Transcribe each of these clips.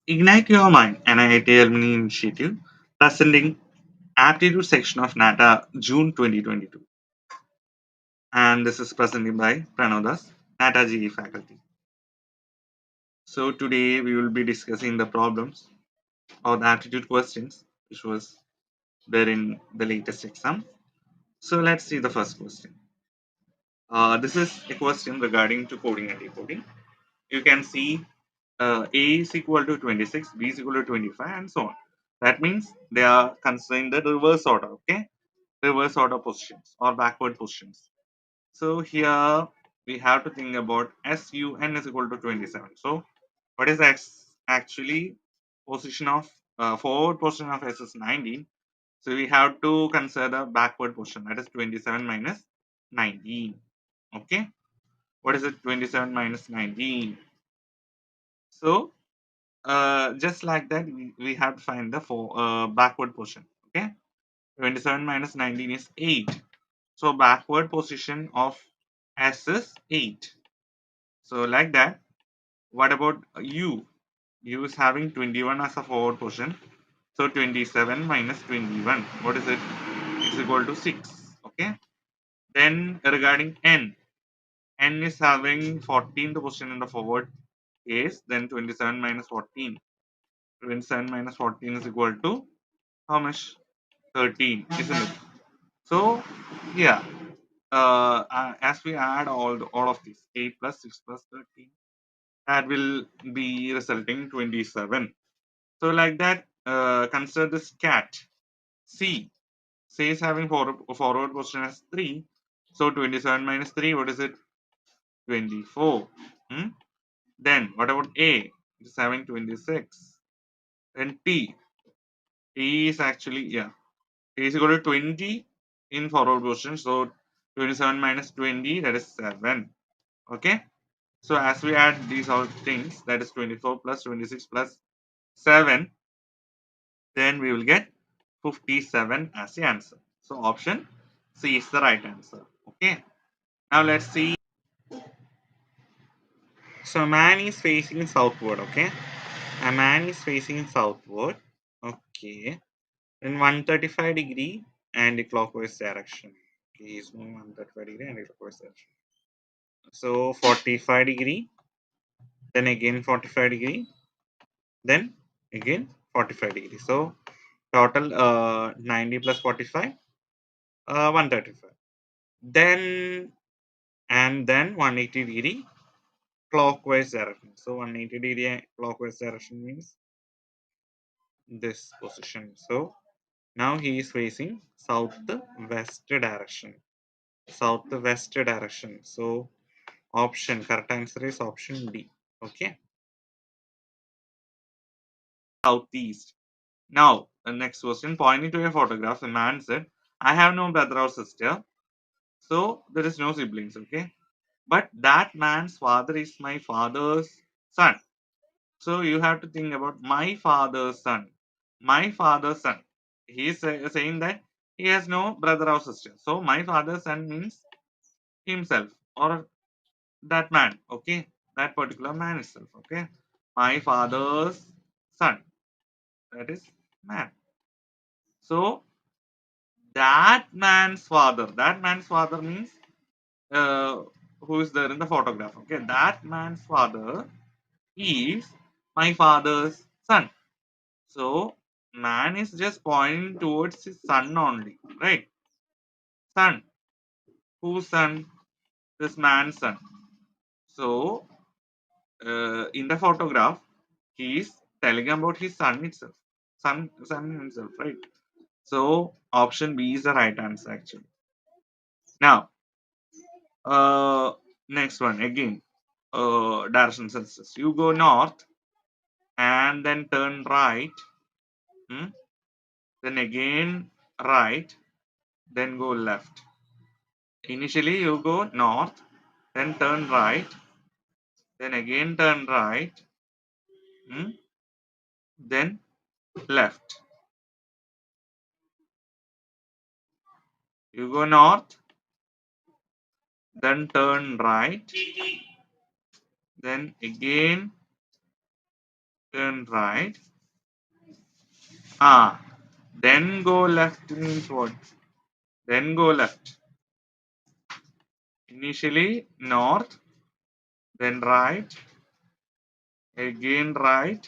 Ignite Your Mind, an IIT Alumni Initiative, presenting Aptitude section of NATA June 2022. And this is presented by Pranodas, NATA GE faculty. So today we will be discussing the problems or the aptitude questions which was there in the latest exam. So let's see the first question. This is a question regarding to coding and decoding. You can see A is equal to 26, B is equal to 25, and so on. That means they are considering the reverse order, okay? Reverse order positions or backward positions. So here we have to think about SUN is equal to 27. So what is actually position of forward position of S is 19. So we have to consider the backward position, that is 27 minus 19. Okay, what is it? 27 minus 19. So just like that, we have to find the backward position. Okay, 27 minus 19 is 8. So backward position of S is 8. So like that, what about U? U is having 21 as a forward position. So 27 minus 21, what is it? It's equal to 6. Okay. Then regarding N, N is having 14th position in the forward case. Then 27 minus 14. 27 minus 14 is equal to how much? 13, isn't it? So yeah, as we add all of these, 8 plus 6 plus 13, that will be resulting 27. So like that, consider this cat. C. C is having forward position as 3. So 27 minus 3, what is it? 24. Hmm? Then what about A? It is having 26. Then T. T is actually, yeah, T is equal to 20 in forward position. So 27 minus 20, that is 7. Okay. So as we add these all things, that is 24 plus 26 plus 7, then we will get 57 as the answer. So option C is the right answer. Okay. Now let's see. So a man is facing southward. Okay. A man is facing southward. Okay. In 135 degree and a clockwise direction. Okay, he's moving 135 degree and a clockwise direction. So 45 degree, then again 45 degree, then again 45 degree. So total 90 plus 45, 135. Then and then 180 degree clockwise direction. So 180 degree clockwise direction means this position. So now he is facing southwest direction. Southwest direction. So option, correct answer is option D. Okay. Southeast. Now the next question, pointing to a photograph, the man said, I have no brother or sister. So there is no siblings. Okay. But that man's father is my father's son. So you have to think about my father's son. My father's son. He is saying that he has no brother or sister. So my father's son means himself or that man. Okay. That particular man itself. Okay. My father's son. That is man. So that man's father. That man's father means uh, who is there in the photograph. Okay. That man's father is my father's son. So man is just pointing towards his son only, right? Son. Whose son? This man's son. So in the photograph, he is telling about his son itself. Son himself, right? So option B is the right answer actually. Now, uh, next one again. Direction senses. You go north and then turn right. Hmm? Then again right. Then go left. Initially, you go north, then turn right, then again turn right, hmm, then left. You go north, then turn right, then again Turn right. Ah, then go left means what? Then go left. Initially north, then right, again right.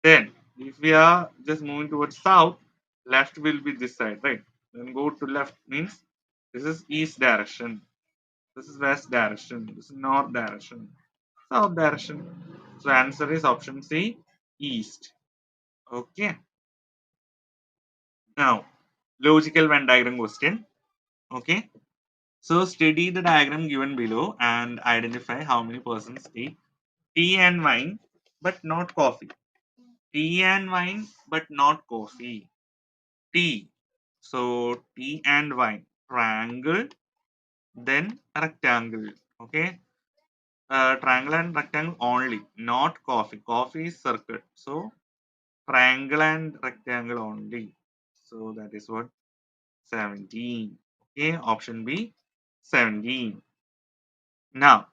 Then if we are just moving towards south, left will be this side, right? Then go to left means this is east direction. This is west direction. This is north direction. South direction. So answer is option C, east. Okay. Now, logical Venn diagram question. Okay. So study the diagram given below and identify how many persons take tea and wine, but not coffee. Tea and wine, but not coffee. Tea. So tea and wine. Triangle, then rectangle. Okay. Triangle and rectangle only, not coffee. Coffee is circle. So triangle and rectangle only. So that is what 17. Okay, option B 17. Now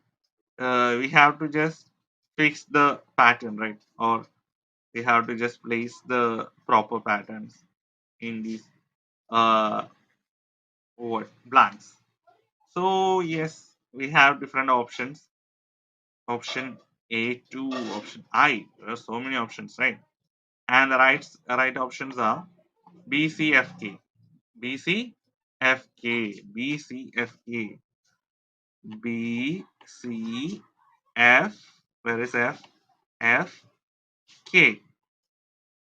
we have to just fix the pattern, right? Or we have to just place the proper patterns in these uh what blanks. So yes, we have different options. Option A to option I. There are so many options, right? And the right options are B, C, F, K. B, C, F, K. B, C, F, K. B, C, F. Where is F? F, K.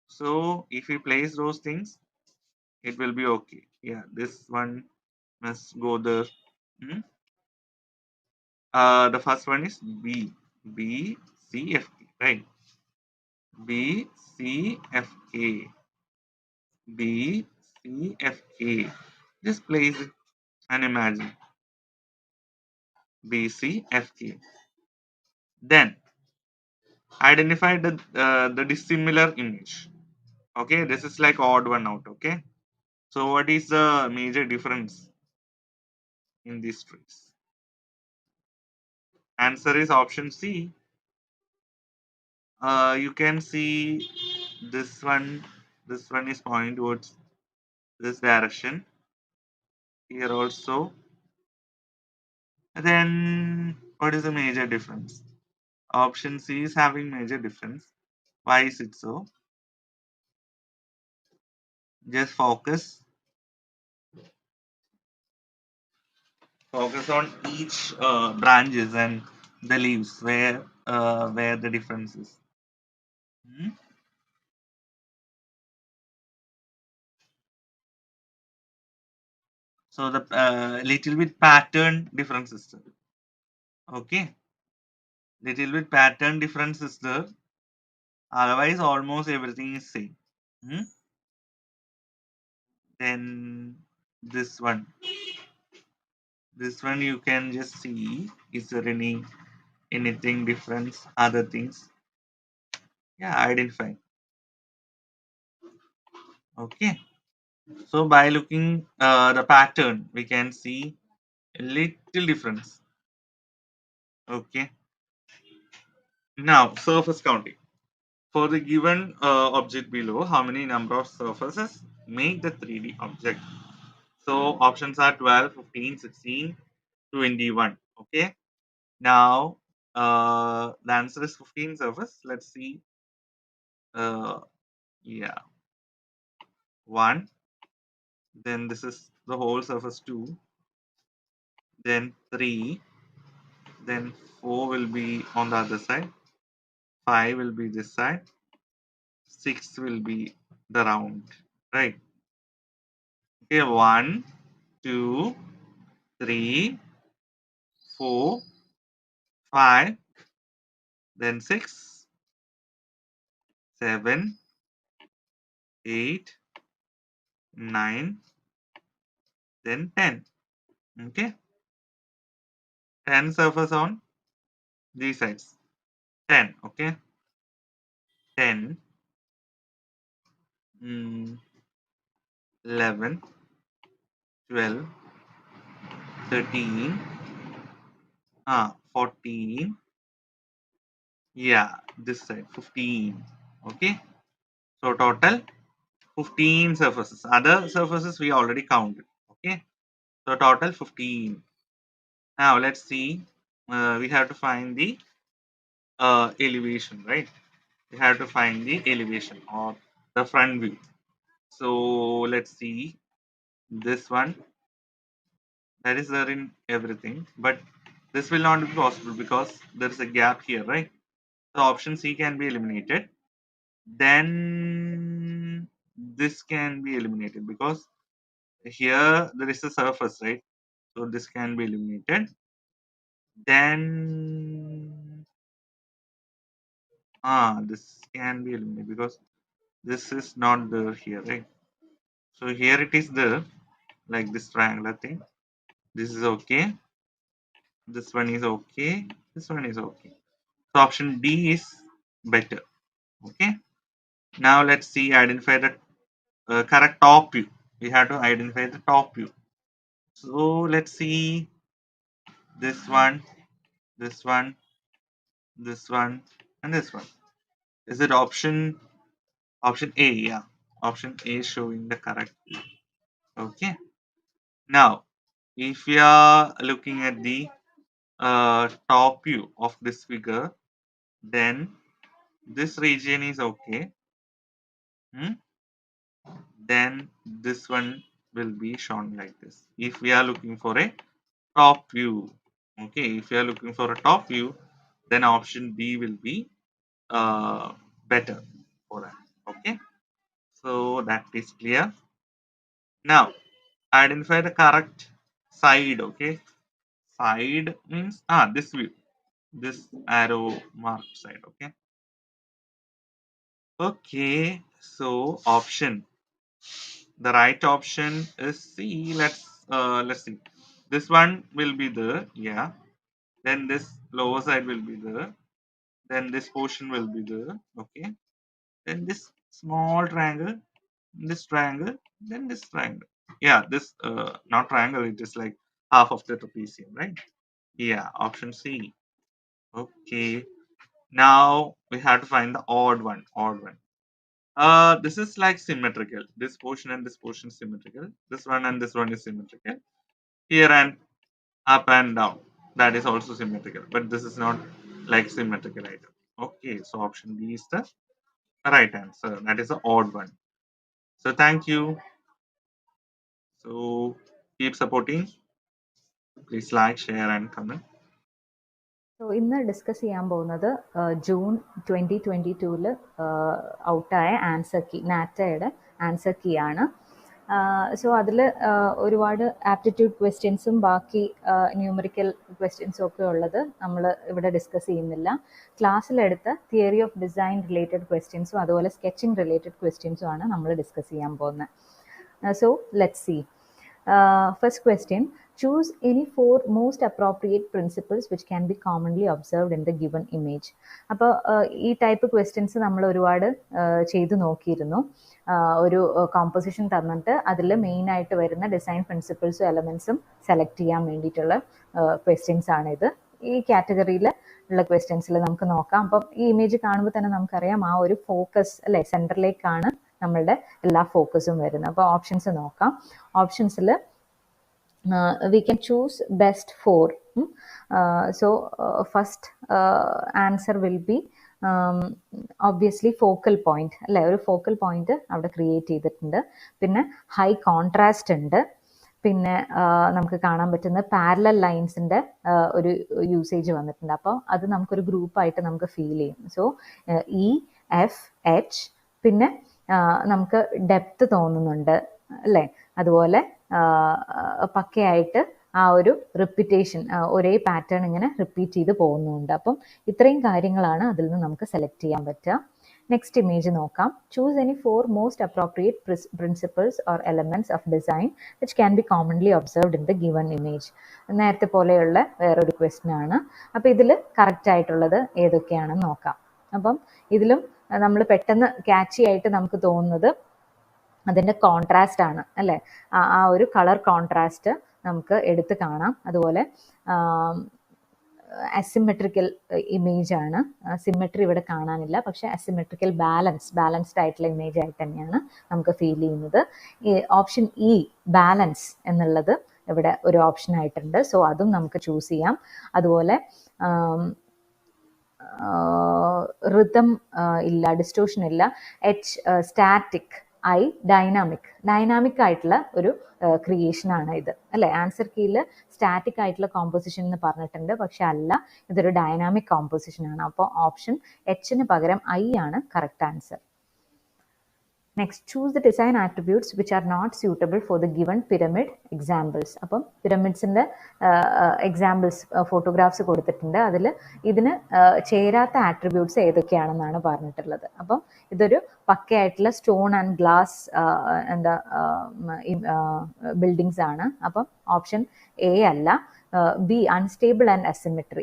So if we place those things, it will be okay. Yeah, this one must go there. Hmm? The first one is B. B, C, F, K. Right. B, C, F, K. B, C, F, K. Just place it and imagine B, C, F, K. Then identify the dissimilar image. Okay, this is like odd one out. Okay, so what is the major difference in these trees? Answer is option C. You can see this one. This one is pointing towards this direction. Here also. Then what is the major difference? Option C is having major difference. Why is it so? Just focus on each branches and the leaves where the difference is. Hmm? So the little bit pattern difference is there. Okay, little bit pattern difference is there. Otherwise, almost everything is same. Hmm? Then this one you can just see, is there anything difference, other things? Yeah, identify. Okay. So by looking the pattern, we can see a little difference. Okay. Now surface counting. For the given object below, how many number of surfaces make the 3D object? So options are 12, 15, 16, 21. Okay. Now the answer is 15 surface. Let's see. Uh, yeah, 1. Then this is the whole surface 2. Then 3. Then 4 will be on the other side. 5 will be this side. 6 will be the round. Right. Okay. 1, 2, 3, 4, 5. Then 6, 7, 8, 9. Then 10. Okay. 10 surface on these sides. 10. Okay. 10, 11, 12, 13, 14. Yeah, this side 15. Okay, so total 15 surfaces. Other surfaces we already counted. Okay, so total 15. Now let's see. We have to find the elevation, right? We have to find the elevation or the front view. So let's see this one. That is there in everything, but this will not be possible because there is a gap here, right? So option C can be eliminated. Then this can be eliminated because here there is a surface, right? So this can be eliminated. Then this can be eliminated because this is not there here, right? So here it is there, like this triangular thing. This is okay. This one is okay. This one is okay. So option D is better. Okay. Now let's see, identify the correct top view. We have to identify the top view. So let's see this one, this one, this one, and this one. Is it option A? Yeah, option A is showing the correct view. Okay. Now, if we are looking at the top view of this figure, then this region is okay. Then this one will be shown like this. If we are looking for a top view, okay, if you are looking for a top view, then option D will be better for that. Okay, so that is clear. Now identify the correct side. Okay, side means this view, this arrow marked side. Okay, okay, so option, the right option is C. Let's see, this one will be there, yeah, then this lower side will be there, then this portion will be there, okay, then this small triangle, this triangle, then this triangle. Yeah, this not triangle, it is like half of the trapezium, right? Yeah, option C. Okay, now we have to find the odd one. This is like symmetrical, this portion and this portion is symmetrical, this one and this one is symmetrical, here and up and down, that is also symmetrical, but this is not like symmetrical item. Okay, so option B is the right answer, that is the odd one. So thank you. So keep supporting. Please like, share, and comment. So ഇന്ന് discuss ചെയ്യാൻ പോകുന്നത് June 2022 ഔട്ടായ answer key, നാറ്റയുടെ answer key ആണ്. So അതിൽ ഒരുപാട് aptitude ക്വസ്റ്റ്യൻസും ബാക്കി ന്യൂമറിക്കൽ ക്വസ്റ്റ്യൻസും ഒക്കെ ഉള്ളത് നമ്മൾ ഇവിടെ ഡിസ്കസ് ചെയ്യുന്നില്ല. ക്ലാസ്സിലെടുത്ത തിയറി ഓഫ് ഡിസൈൻ റിലേറ്റഡ് ക്വസ്റ്റ്യൻസും അതുപോലെ സ്കെച്ചിങ് റിലേറ്റഡ് ക്വസ്റ്റ്യൻസും ആണ് നമ്മൾ ഡിസ്കസ് ചെയ്യാൻ പോകുന്നത്. So let's see. First question, choose any 4 most appropriate principles which can be commonly observed in the given image. അപ്പോൾ ഈ ടൈപ്പ് ക്വസ്റ്റ്യൻസ് നമ്മൾ ഒരുപാട് ചെയ്തു നോക്കിയിരുന്നു. ഒരു കോമ്പോസിഷൻ തന്നിട്ട് അതിൽ മെയിനായിട്ട് വരുന്ന ഡിസൈൻ പ്രിൻസിപ്പിൾസും എലമെൻസും സെലക്ട് ചെയ്യാൻ വേണ്ടിയിട്ടുള്ള ക്വസ്റ്റ്യൻസ് ആണിത്. ഈ കാറ്റഗറിയിൽ ഉള്ള ക്വസ്റ്റ്യൻസിൽ നമുക്ക് നോക്കാം. അപ്പം ഈ ഇമേജ് കാണുമ്പോൾ തന്നെ നമുക്കറിയാം ആ ഒരു ഫോക്കസ് അല്ലേ, സെൻറ്ററിലേക്കാണ് നമ്മളുടെ എല്ലാ ഫോക്കസും വരുന്നത്. അപ്പോൾ ഓപ്ഷൻസ് നോക്കാം. ഓപ്ഷൻസിൽ we can choose best 4. So first answer will be obviously focal point അല്ലേ, ഒരു ഫോക്കൽ പോയിന്റ് അവിടെ ക്രിയേറ്റ് ചെയ്തിട്ടുണ്ട്. പിന്നെ ഹൈ കോൺട്രാസ്റ്റ് ഉണ്ട്. പിന്നെ നമുക്ക് കാണാൻ പറ്റുന്ന പാരലൽ ലൈൻസിൻ്റെ ഒരു യൂസേജ് വന്നിട്ടുണ്ട്. അപ്പോൾ അത് നമുക്കൊരു ഗ്രൂപ്പായിട്ട് നമുക്ക് ഫീൽ ചെയ്യും. സോ ഇ എഫ് എച്ച്, പിന്നെ നമുക്ക് ഡെപ്ത് തോന്നുന്നുണ്ട് അല്ലേ, അതുപോലെ പക്കയായിട്ട് ആ ഒരു റിപ്പീറ്റേഷൻ, ഒരേ പാറ്റേൺ ഇങ്ങനെ റിപ്പീറ്റ് ചെയ്ത് പോകുന്നുണ്ട്. അപ്പം ഇത്രയും കാര്യങ്ങളാണ് അതിൽ നിന്ന് നമുക്ക് സെലക്ട് ചെയ്യാൻ പറ്റുക. നെക്സ്റ്റ് ഇമേജ് നോക്കാം. Choose any 4 most appropriate principles or elements of design which can be commonly observed in the given image. നേരത്തെ പോലെയുള്ള വേറൊരു ക്വസ്റ്റ്യൻ ആണ്. അപ്പോൾ ഇതിൽ കറക്റ്റ് ആയിട്ടുള്ളത് ഏതൊക്കെയാണെന്ന് നോക്കാം. അപ്പം ഇതിലും നമ്മൾ പെട്ടെന്ന് ക്യാച്ചി ആയിട്ട് നമുക്ക് തോന്നുന്നത് അതിൻ്റെ കോൺട്രാസ്റ്റ് ആണ് അല്ലേ. ആ ഒരു കളർ കോൺട്രാസ്റ്റ് നമുക്ക് എടുത്ത് കാണാം. അതുപോലെ അസിമെട്രിക്കൽ ഇമേജ് ആണ്. സിമെട്രി ഇവിടെ കാണാനില്ല, പക്ഷേ അസിമെട്രിക്കൽ ബാലൻസ്ഡ് ആയിട്ടുള്ള ഇമേജ് ആയിട്ട് തന്നെയാണ് നമുക്ക് ഫീൽ ചെയ്യുന്നത്. ഈ ഓപ്ഷൻ ഇ ബാലൻസ് എന്നുള്ളത് ഇവിടെ ഒരു ഓപ്ഷൻ ആയിട്ടുണ്ട്. സോ അതും നമുക്ക് ചൂസ് ചെയ്യാം. അതുപോലെ റിതം ഇല്ല, ഡിസ്റ്റോഷൻ ഇല്ല. എച്ച് സ്റ്റാറ്റിക്, ഐ ഡൈനാമിക് ആയിട്ടുള്ള ഒരു ക്രിയേഷൻ ആണ് ഇത്, അല്ലെ? ആൻസർ കീയിൽ സ്റ്റാറ്റിക് ആയിട്ടുള്ള കോമ്പോസിഷൻ എന്ന് പറഞ്ഞിട്ടുണ്ട്, പക്ഷെ അല്ല, ഇതൊരു ഡൈനാമിക് കോമ്പോസിഷൻ ആണ്. അപ്പോൾ ഓപ്ഷൻ എച്ചിന് പകരം ഐ ആണ് correct answer. Next, choose the design attributes which are not suitable for the given pyramid examples. അപ്പം പിരമിഡ്സിൻ്റെ എക്സാമ്പിൾസ് ഫോട്ടോഗ്രാഫ്സ് കൊടുത്തിട്ടുണ്ട്. അതിൽ ഇതിന് ചേരാത്ത ആട്രിബ്യൂട്ട്സ് ഏതൊക്കെയാണെന്നാണ് പറഞ്ഞിട്ടുള്ളത്. അപ്പം ഇതൊരു പക്കയായിട്ടുള്ള സ്റ്റോൺ ആൻഡ് ഗ്ലാസ് ബിൽഡിങ്സ് ആണ്. അപ്പം ഓപ്ഷൻ എ അല്ല. ബി അൺസ്റ്റേബിൾ ആൻഡ് അസിമെട്രി,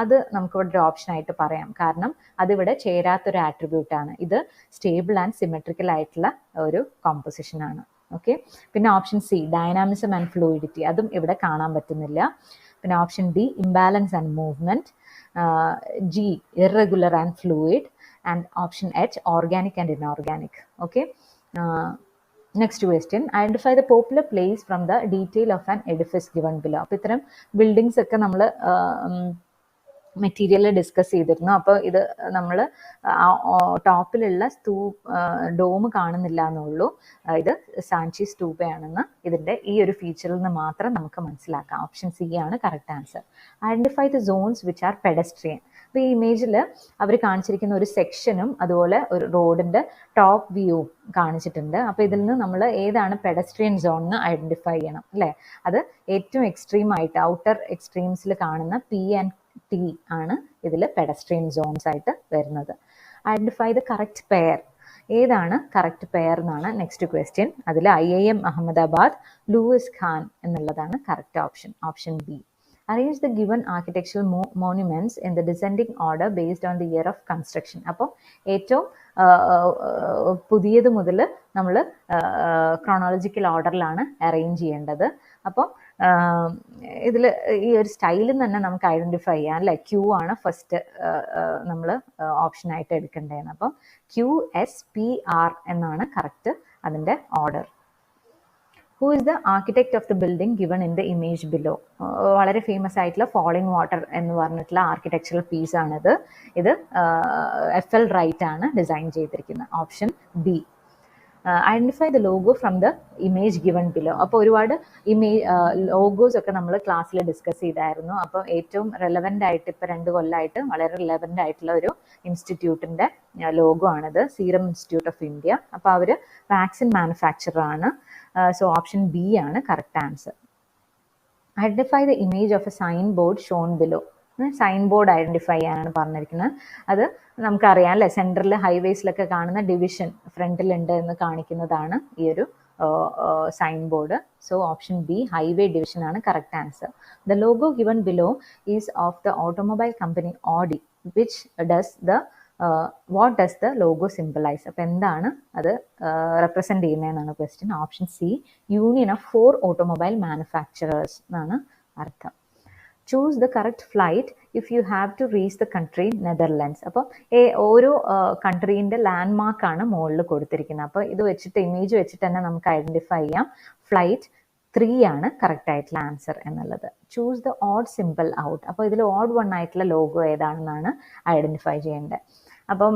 അത് നമുക്കിവിടെ ഒരു ഓപ്ഷൻ ആയിട്ട് പറയാം, കാരണം അതിവിടെ ചേരാത്തൊരു ആട്രിബ്യൂട്ട് ആണ്. ഇത് സ്റ്റേബിൾ ആൻഡ് സിമെട്രിക്കൽ ആയിട്ടുള്ള ഒരു കോമ്പോസിഷൻ ആണ്. ഓക്കെ. പിന്നെ option C dynamism and fluidity, അതും ഇവിടെ കാണാൻ പറ്റുന്നില്ല. പിന്നെ option D imbalance and movement, G irregular and fluid, and option H organic and inorganic. Okay. Next question, identify the popular place from the detail of an edifice given below. അപ്പോൾ ഇത്തരം buildings ഒക്കെ നമ്മൾ material discuss ചെയ്തിരുന്നു. അപ്പോൾ ഇത് നമ്മൾ ടോപ്പിലുള്ള dome കാണുന്നില്ല എന്നുള്ളൂ. ഇത് സാഞ്ചി സ്തൂപയാണെന്ന് ഇതിൻ്റെ ഈ ഒരു ഫീച്ചറിൽ നിന്ന് മാത്രം നമുക്ക് മനസ്സിലാക്കാം. ഓപ്ഷൻ സി ആണ് correct answer. Identify the zones which are pedestrian. അപ്പോൾ ഈ ഇമേജിൽ അവർ കാണിച്ചിരിക്കുന്ന ഒരു സെക്ഷനും അതുപോലെ ഒരു റോഡിൻ്റെ ടോപ്പ് വ്യൂവും കാണിച്ചിട്ടുണ്ട്. അപ്പോൾ ഇതിൽ നിന്ന് നമ്മൾ ഏതാണ് പെഡസ്ട്രിയൻ സോൺ എന്ന് ഐഡന്റിഫൈ ചെയ്യണം, അല്ലേ? അത് ഏറ്റവും എക്സ്ട്രീം ആയിട്ട് ഔട്ടർ എക്സ്ട്രീംസിൽ കാണുന്ന പി ആൻഡ് ടി ആണ് ഇതിൽ പെഡസ്ട്രിയൻ സോൺസ് ആയിട്ട് വരുന്നത്. Identify the correct pair. ഏതാണ് കറക്റ്റ് പെയർ എന്നാണ് നെക്സ്റ്റ് ക്വസ്റ്റ്യൻ. അതിൽ IIM അഹമ്മദാബാദ്, ലൂയിസ് ഖാൻ എന്നുള്ളതാണ് correct option. Option B. Arrange the given architectural monuments in the descending order based on the year of construction. അപ്പോൾ ഏറ്റവും പുതിയത് മുതൽ നമ്മൾ ക്രോണോളജിക്കൽ ഓർഡറിലാണ് അറേഞ്ച് ചെയ്യേണ്ടത്. അപ്പോൾ ഇതിൽ ഈ ഒരു സ്റ്റൈലിൽ തന്നെ നമുക്ക് ഐഡന്റിഫൈ ചെയ്യാം, അല്ലേ? ക്യൂ ആണ് ഫസ്റ്റ് നമ്മൾ ഓപ്ഷനായിട്ട് എടുക്കേണ്ടതെന്ന്. അപ്പം QSPR എന്നാണ് കറക്റ്റ് അതിൻ്റെ order. Who is the architect of the building given in the image below? വളരെ ഫേമസ് ആയിട്ടുള്ള ഫോളിംഗ് വാട്ടർ എന്ന് പറഞ്ഞിട്ടുള്ള ആർക്കിടെക്ചറൽ പീസ് ആണിത്. ഇത് FL റൈറ്റ് ആണ് ഡിസൈൻ ചെയ്തിരിക്കുന്നത്. Option B. Identify the logo from the image given below. അപ്പോൾ ഒരുപാട് ലോഗോസ് ഒക്കെ നമ്മൾ ക്ലാസ്സിൽ ഡിസ്കസ് ചെയ്തായിരുന്നു. അപ്പോൾ ഏറ്റവും റെലവൻ്റ് ആയിട്ട് ഇപ്പോൾ 2 കൊല്ലമായിട്ട് വളരെ റെലവൻ്റ് ആയിട്ടുള്ള ഒരു ഇൻസ്റ്റിറ്റ്യൂട്ടിൻ്റെ ലോഗോ ആണിത്, സീറം ഇൻസ്റ്റിറ്റ്യൂട്ട് ഓഫ് ഇന്ത്യ. അപ്പോൾ അവർ വാക്സിൻ മാനുഫാക്ചറർ ആണ്. സോ ഓപ്ഷൻ ബി ആണ് correct answer. Identify the image of a sign board shown below. Sign board identify ചെയ്യാനാണ് പറഞ്ഞിരിക്കുന്നത്. അത് നമുക്കറിയാം, അല്ലേ? സെൻറ്ററിൽ ഹൈവേസിലൊക്കെ കാണുന്ന ഡിവിഷൻ ഫ്രണ്ടിലുണ്ട് എന്ന് കാണിക്കുന്നതാണ് ഈ ഒരു sign board. So option B highway division ആണ് correct answer. The logo given below is of the automobile company Audi, which does the what does the logo symbolise. അപ്പോൾ എന്താണ് അത് റെപ്രസെൻറ്റ് ചെയ്യുന്നതെന്നാണ് question. Option C union of 4 automobile manufacturers എന്നാണ് അർത്ഥം. Choose the correct flight if you have to reach the country Netherlands. അപ്പോൾ ഓരോ കൺട്രീൻ്റെ land മാർക്കാണ് മുകളിൽ കൊടുത്തിരിക്കുന്നത്. അപ്പോൾ ഇത് വെച്ചിട്ട് ഇമേജ് വെച്ചിട്ട് തന്നെ നമുക്ക് ഐഡന്റിഫൈ ചെയ്യാം. ഫ്ലൈറ്റ് 3 ആണ് കറക്റ്റ് ആയിട്ടുള്ള ആൻസർ എന്നുള്ളത്. Choose the odd simple out. അപ്പോൾ ഇതിൽ ഓഡ് 1 ആയിട്ടുള്ള ലോഗോ ഏതാണെന്നാണ് ഐഡന്റിഫൈ ചെയ്യേണ്ടത്. അപ്പം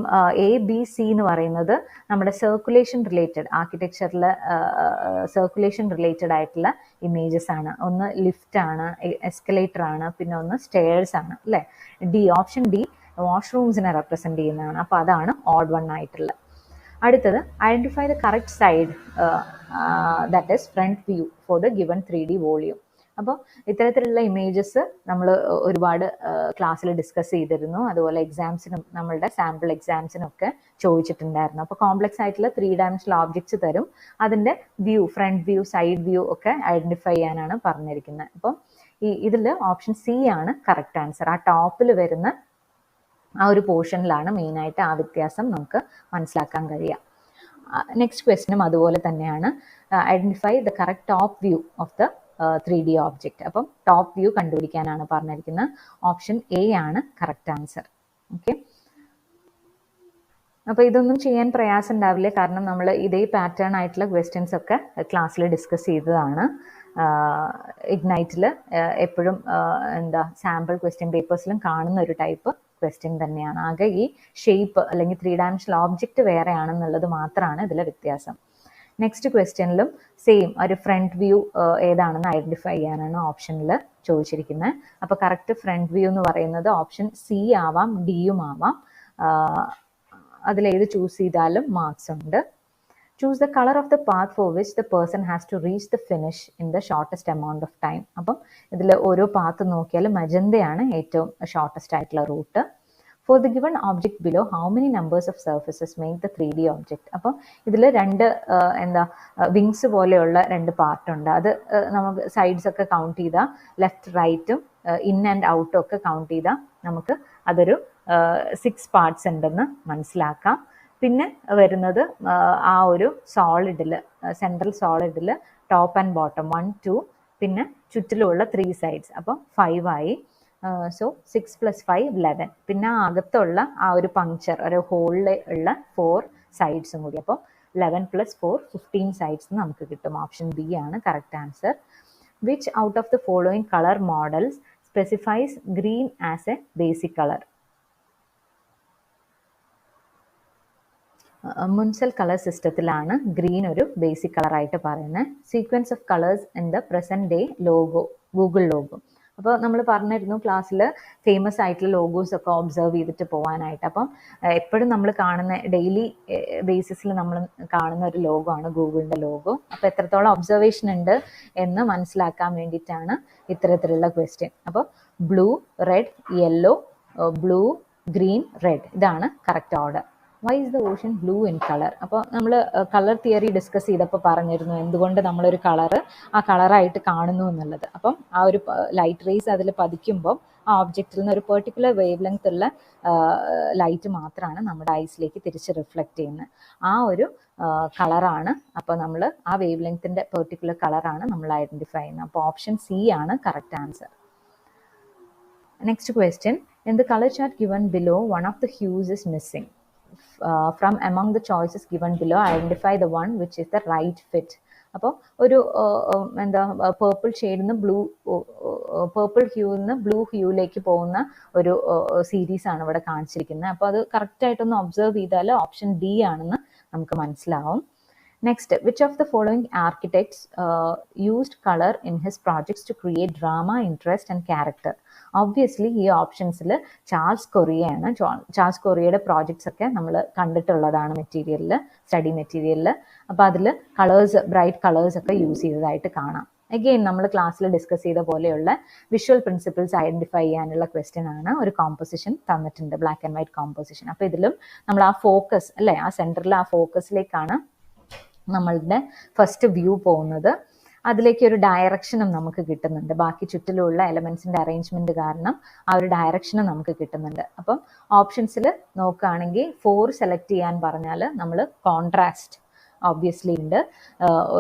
ABC എന്ന് പറയുന്നത് നമ്മുടെ സർക്കുലേഷൻ റിലേറ്റഡ്, ആർക്കിടെക്ചറിൽ സർക്കുലേഷൻ റിലേറ്റഡ് ആയിട്ടുള്ള ഇമേജസ് ആണ്. ഒന്ന് ലിഫ്റ്റ് ആണ്, എസ്കലേറ്റർ ആണ്, പിന്നെ ഒന്ന് സ്റ്റെയർസ് ആണ്, അല്ലേ? ഓപ്ഷൻ ഡി വാഷ്റൂംസിനെ റെപ്രസെൻറ്റ് ചെയ്യുന്നതാണ്. അപ്പോൾ അതാണ് ഓഡ് 1 ആയിട്ടുള്ളത്. അടുത്തത് identify the correct side that is front view for the given 3D volume. അപ്പോൾ ഇത്തരത്തിലുള്ള ഇമേജസ് നമ്മൾ ഒരുപാട് ക്ലാസ്സിൽ ഡിസ്കസ് ചെയ്തിരുന്നു. അതുപോലെ എക്സാംസിനും നമ്മളുടെ സാമ്പിൾ എക്സാംസിനൊക്കെ ചോദിച്ചിട്ടുണ്ടായിരുന്നു. അപ്പോൾ കോംപ്ലക്സ് ആയിട്ടുള്ള 3 ഡയമെൻഷണൽ ഓബ്ജക്ട്സ് തരും. അതിൻ്റെ view, front view, side view ഒക്കെ ഐഡന്റിഫൈ ചെയ്യാനാണ് പറഞ്ഞിരിക്കുന്നത്. അപ്പം ഇതിൽ ഓപ്ഷൻ സി ആണ് കറക്റ്റ് ആൻസർ. ആ ടോപ്പിൽ വരുന്ന ആ ഒരു പോർഷനിലാണ് മെയിനായിട്ട് ആ വ്യത്യാസം നമുക്ക് മനസ്സിലാക്കാൻ കഴിയുക. നെക്സ്റ്റ് ക്വസ്റ്റ്യനും അതുപോലെ തന്നെയാണ്. Identify the correct top view of the 3D object. അപ്പം ടോപ്പ് വ്യൂ കണ്ടുപിടിക്കാനാണ് പറഞ്ഞിരിക്കുന്നത്. ഓപ്ഷൻ എ ആണ് കറക്റ്റ് ആൻസർ. ഓക്കെ, അപ്പോൾ ഇതൊന്നും ചെയ്യാൻ പ്രയാസം ഉണ്ടാവില്ല, കാരണം നമ്മൾ ഇതേ പാറ്റേൺ ആയിട്ടുള്ള ക്വസ്റ്റ്യൻസ് ഒക്കെ ക്ലാസ്സിൽ ഡിസ്കസ് ചെയ്തതാണ്. ഇഗ്നൈറ്റിൽ എപ്പോഴും സാമ്പിൾ ക്വസ്റ്റ്യൻ പേപ്പേഴ്സിലും കാണുന്ന ഒരു ടൈപ്പ് ക്വസ്റ്റ്യൻ തന്നെയാണ്. ആകെ ഈ ഷേപ്പ് അല്ലെങ്കിൽ 3 ഡയമെൻഷണൽ ഓബ്ജക്റ്റ് വേറെ ആണെന്നുള്ളത് മാത്രമാണ് ഇതിലെ വ്യത്യാസം. നെക്സ്റ്റ് ക്വസ്റ്റ്യനിലും സെയിം ഒരു ഫ്രണ്ട് വ്യൂ ഏതാണെന്ന് ഐഡന്റിഫൈ ചെയ്യാനാണ് ഓപ്ഷനിൽ ചോദിച്ചിരിക്കുന്നത്. അപ്പോൾ കറക്റ്റ് ഫ്രണ്ട് വ്യൂ എന്ന് പറയുന്നത് ഓപ്ഷൻ സി ആവാം, ഡിയും ആവാം. അതിലേത് ചൂസ് ചെയ്താലും മാർക്സ് ഉണ്ട്. Choose the colour of the path for which the person has to reach the finish in the shortest amount of time. അപ്പം ഇതിൽ ഓരോ പാത്ത് നോക്കിയാലും മജന്തയാണ് ഏറ്റവും ഷോർട്ടസ്റ്റ് ആയിട്ടുള്ള route. For the given object below how many numbers of surfaces make the 3D object. അപ്പം ഇതിൽ രണ്ട് വിങ്സ് പോലെയുള്ള രണ്ട് പാർട്ടുണ്ട്. അത് നമുക്ക് സൈഡ്സ് ഒക്കെ കൗണ്ട് ചെയ്താൽ ലെഫ്റ്റ് റൈറ്റും ഇൻ ആൻഡ് ഔട്ടും ഒക്കെ കൗണ്ട് ചെയ്താൽ നമുക്ക് അതൊരു 6 പാർട്സ് ഉണ്ടെന്ന് മനസ്സിലാക്കാം. പിന്നെ വരുന്നത് ആ ഒരു സോളിഡിൽ, സെൻട്രൽ സോളിഡിൽ ടോപ്പ് ആൻഡ് ബോട്ടം 1, 2, പിന്നെ ചുറ്റിലുമുള്ള 3 സൈഡ്സ്, അപ്പം 5 ആയി. സോ 6 + 5 11. പിന്നെ അകത്തുള്ള ആ ഒരു പങ്ക്ചർ, ഒരു ഹോളിൽ ഉള്ള 4 സൈഡ്സും കൂടി, അപ്പോൾ 11 + 4 15 സൈഡ്സ് നമുക്ക് കിട്ടും. ഓപ്ഷൻ ബി ആണ് correct answer. Which out of the following colour models specifies green as a basic colour? Munsell colour സിസ്റ്റത്തിലാണ് ഗ്രീൻ ഒരു ബേസിക് കളറായിട്ട് പറയുന്നത്. Sequence of colours in the present day logo, Google logo. അപ്പോൾ നമ്മൾ പറഞ്ഞിരുന്നു ക്ലാസ്സിൽ famous ആയിട്ടുള്ള ലോഗോസ് ഒക്കെ ഒബ്സർവ് ചെയ്തിട്ട് പോകാനായിട്ട്. അപ്പം എപ്പോഴും നമ്മൾ കാണുന്ന ഡെയിലി ബേസിസിൽ നമ്മൾ കാണുന്ന ഒരു ലോഗോ ആണ് ഗൂഗിളിൻ്റെ ലോഗോ. അപ്പോൾ എത്രത്തോളം ഒബ്സർവേഷൻ ഉണ്ട് എന്ന് മനസ്സിലാക്കാൻ വേണ്ടിയിട്ടാണ് ഇത്തരത്തിലുള്ള ക്വസ്റ്റ്യൻ. അപ്പോൾ blue, red, yellow, blue, green, red, ഇതാണ് correct order. Why is the ocean blue in colour? അപ്പോൾ നമ്മൾ കളർ തിയറി ഡിസ്കസ് ചെയ്തപ്പോൾ പറഞ്ഞിരുന്നു എന്തുകൊണ്ട് നമ്മളൊരു കളറ് ആ കളറായിട്ട് കാണുന്നു എന്നുള്ളത്. അപ്പം ആ ഒരു ലൈറ്റ് റേസ് അതിൽ പതിക്കുമ്പം ആ ഒബ്ജക്റ്റിൽ നിന്ന് ഒരു പെർട്ടിക്കുലർ വേവ് ലെങ്ത് ഉള്ള ലൈറ്റ് മാത്രമാണ് നമ്മുടെ ഐസിലേക്ക് തിരിച്ച് റിഫ്ലക്റ്റ് ചെയ്യുന്നത്. ആ ഒരു കളറാണ്, അപ്പോൾ നമ്മൾ ആ വേവ് ലെങ്ത്തിൻ്റെ പെർട്ടിക്കുലർ കളറാണ് നമ്മൾ ഐഡൻറ്റിഫൈ ചെയ്യുന്നത്. അപ്പോൾ ഓപ്ഷൻ സി ആണ് correct answer. Next question. In the colour chart given below one of the hues is missing. From among the choices given below, identify the one which is the right fit. അപ്പോൾ ഒരു purple ഷെയ്ഡിൽ നിന്ന് purple ഹ്യൂവിൽ നിന്ന് blue ഹ്യൂയിലേക്ക് പോകുന്ന ഒരു series ആണ് ഇവിടെ കാണിച്ചിരിക്കുന്നത്. അപ്പോൾ അത് കറക്റ്റായിട്ടൊന്ന് ഒബ്സർവ് ചെയ്താൽ ഓപ്ഷൻ ഡി ആണെന്ന് നമുക്ക് മനസ്സിലാവും. Next, which of the following architects used colour in his projects to create drama, interest and character? Obviously ഈ ഓപ്ഷൻസിൽ ചാൾസ് കൊറിയയാണ്. ചാൾസ് കൊറിയയുടെ പ്രോജക്ട്സ് ഒക്കെ നമ്മൾ കണ്ടിട്ടുള്ളതാണ് മെറ്റീരിയലിൽ, സ്റ്റഡി മെറ്റീരിയലിൽ. അപ്പോൾ അതിൽ കളേഴ്സ്, ബ്രൈറ്റ് കളേഴ്സ് ഒക്കെ യൂസ് ചെയ്തതായിട്ട് കാണാം. അഗെയിൻ നമ്മൾ ക്ലാസ്സിൽ ഡിസ്കസ് ചെയ്ത പോലെയുള്ള വിഷ്വൽ പ്രിൻസിപ്പിൾസ് ഐഡൻറ്റിഫൈ ചെയ്യാനുള്ള ക്വസ്റ്റ്യൻ ആണ്. ഒരു കോമ്പോസിഷൻ തന്നിട്ടുണ്ട്, ബ്ലാക്ക് ആൻഡ് വൈറ്റ് കോമ്പോസിഷൻ. അപ്പോൾ ഇതിലും നമ്മൾ ആ ഫോക്കസ് അല്ലേ, ആ സെൻറ്ററിൽ ആ ഫോക്കസിലേക്കാണ് നമ്മളുടെ ഫസ്റ്റ് വ്യൂ പോകുന്നത്. അതിലേക്ക് ഒരു ഡയറക്ഷനും നമുക്ക് കിട്ടുന്നുണ്ട്. ബാക്കി ചുറ്റിലുള്ള എലമെൻസിൻ്റെ അറേഞ്ച്മെൻറ്റ് കാരണം ആ ഒരു ഡയറക്ഷനും നമുക്ക് കിട്ടുന്നുണ്ട്. അപ്പം ഓപ്ഷൻസിൽ നോക്കുകയാണെങ്കിൽ 4 സെലക്ട് ചെയ്യാൻ പറഞ്ഞാൽ നമ്മൾ കോൺട്രാസ്റ്റ് ഒബ്വിയസ്ലി ഉണ്ട്,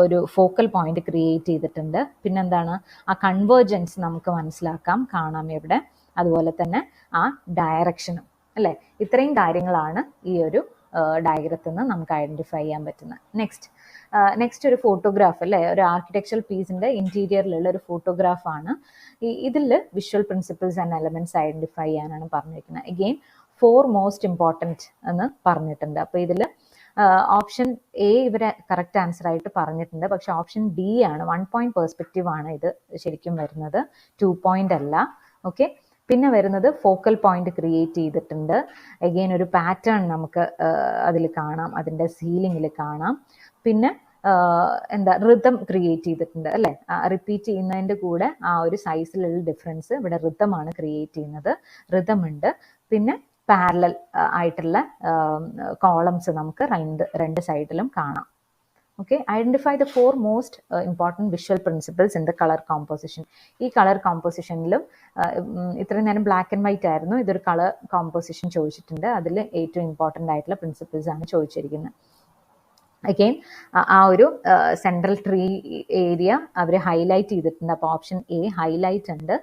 ഒരു ഫോക്കൽ പോയിന്റ് ക്രിയേറ്റ് ചെയ്തിട്ടുണ്ട്. പിന്നെന്താണ്, ആ കൺവേർജൻസ് നമുക്ക് മനസ്സിലാക്കാം, കാണാം ഇവിടെ. അതുപോലെ തന്നെ ആ ഡയറക്ഷനും അല്ലേ. ഇത്രയും കാര്യങ്ങളാണ് ഈ ഒരു ഡയഗ്രത്തിൽ നിന്ന് നമുക്ക് ഐഡൻറ്റിഫൈ ചെയ്യാൻ പറ്റുന്നത്. നെക്സ്റ്റ് ഒരു ഫോട്ടോഗ്രാഫ് അല്ലേ, ഒരു ആർക്കിടെക്ചറൽ പീസിൻ്റെ ഇൻറ്റീരിയറിലുള്ള ഒരു ഫോട്ടോഗ്രാഫാണ്. ഇതിൽ visual principles and elements identify ചെയ്യാനാണ് പറഞ്ഞിരിക്കുന്നത്. അഗെയിൻ 4 മോസ്റ്റ് ഇമ്പോർട്ടൻറ്റ് എന്ന് പറഞ്ഞിട്ടുണ്ട്. അപ്പോൾ ഇതിൽ ഓപ്ഷൻ എ ഇവരെ കറക്റ്റ് ആൻസർ ആയിട്ട് പറഞ്ഞിട്ടുണ്ട്. പക്ഷെ ഓപ്ഷൻ ഡി ആണ്, 1 പോയിന്റ് പെർസ്പെക്റ്റീവ് ആണ് ഇത് ശരിക്കും വരുന്നത്, 2 പോയിന്റ് അല്ല. ഓക്കെ, പിന്നെ വരുന്നത് ഫോക്കൽ പോയിന്റ് ക്രിയേറ്റ് ചെയ്തിട്ടുണ്ട്. അഗെയിൻ ഒരു പാറ്റേൺ നമുക്ക് അതിൽ കാണാം, അതിൻ്റെ സീലിങ്ങിൽ കാണാം. പിന്നെ റിതം ക്രിയേറ്റ് ചെയ്തിട്ടുണ്ട് അല്ലേ, റിപ്പീറ്റ് ചെയ്യുന്നതിൻ്റെ കൂടെ ആ ഒരു സൈസിലുള്ള ഡിഫറൻസ് ഇവിടെ റിതമാണ് ക്രിയേറ്റ് ചെയ്യുന്നത്, റിതം ഉണ്ട്. പിന്നെ പാരലൽ ആയിട്ടുള്ള കോളംസ് നമുക്ക് രണ്ട് സൈഡിലും കാണാം. Okay, identify the 4 most important visual principles in the colour composition. ഈ കളർ കോമ്പോസിഷനിലും ഇത്രയും നേരം ബ്ലാക്ക് ആൻഡ് വൈറ്റ് ആയിരുന്നു, ഇതൊരു കളർ കോമ്പോസിഷൻ ചോദിച്ചിട്ടുണ്ട്. അതിൽ ഏറ്റവും ഇമ്പോർട്ടൻ്റ് ആയിട്ടുള്ള പ്രിൻസിപ്പിൾസ് ആണ് ചോദിച്ചിരിക്കുന്നത്. അഗെയിൻ ആ ഒരു സെൻട്രൽ ട്രീ ഏരിയ അവർ ഹൈലൈറ്റ് ചെയ്തിട്ടുണ്ട്. അപ്പോൾ ഓപ്ഷൻ എ ഹൈലൈറ്റ് ഉണ്ട്.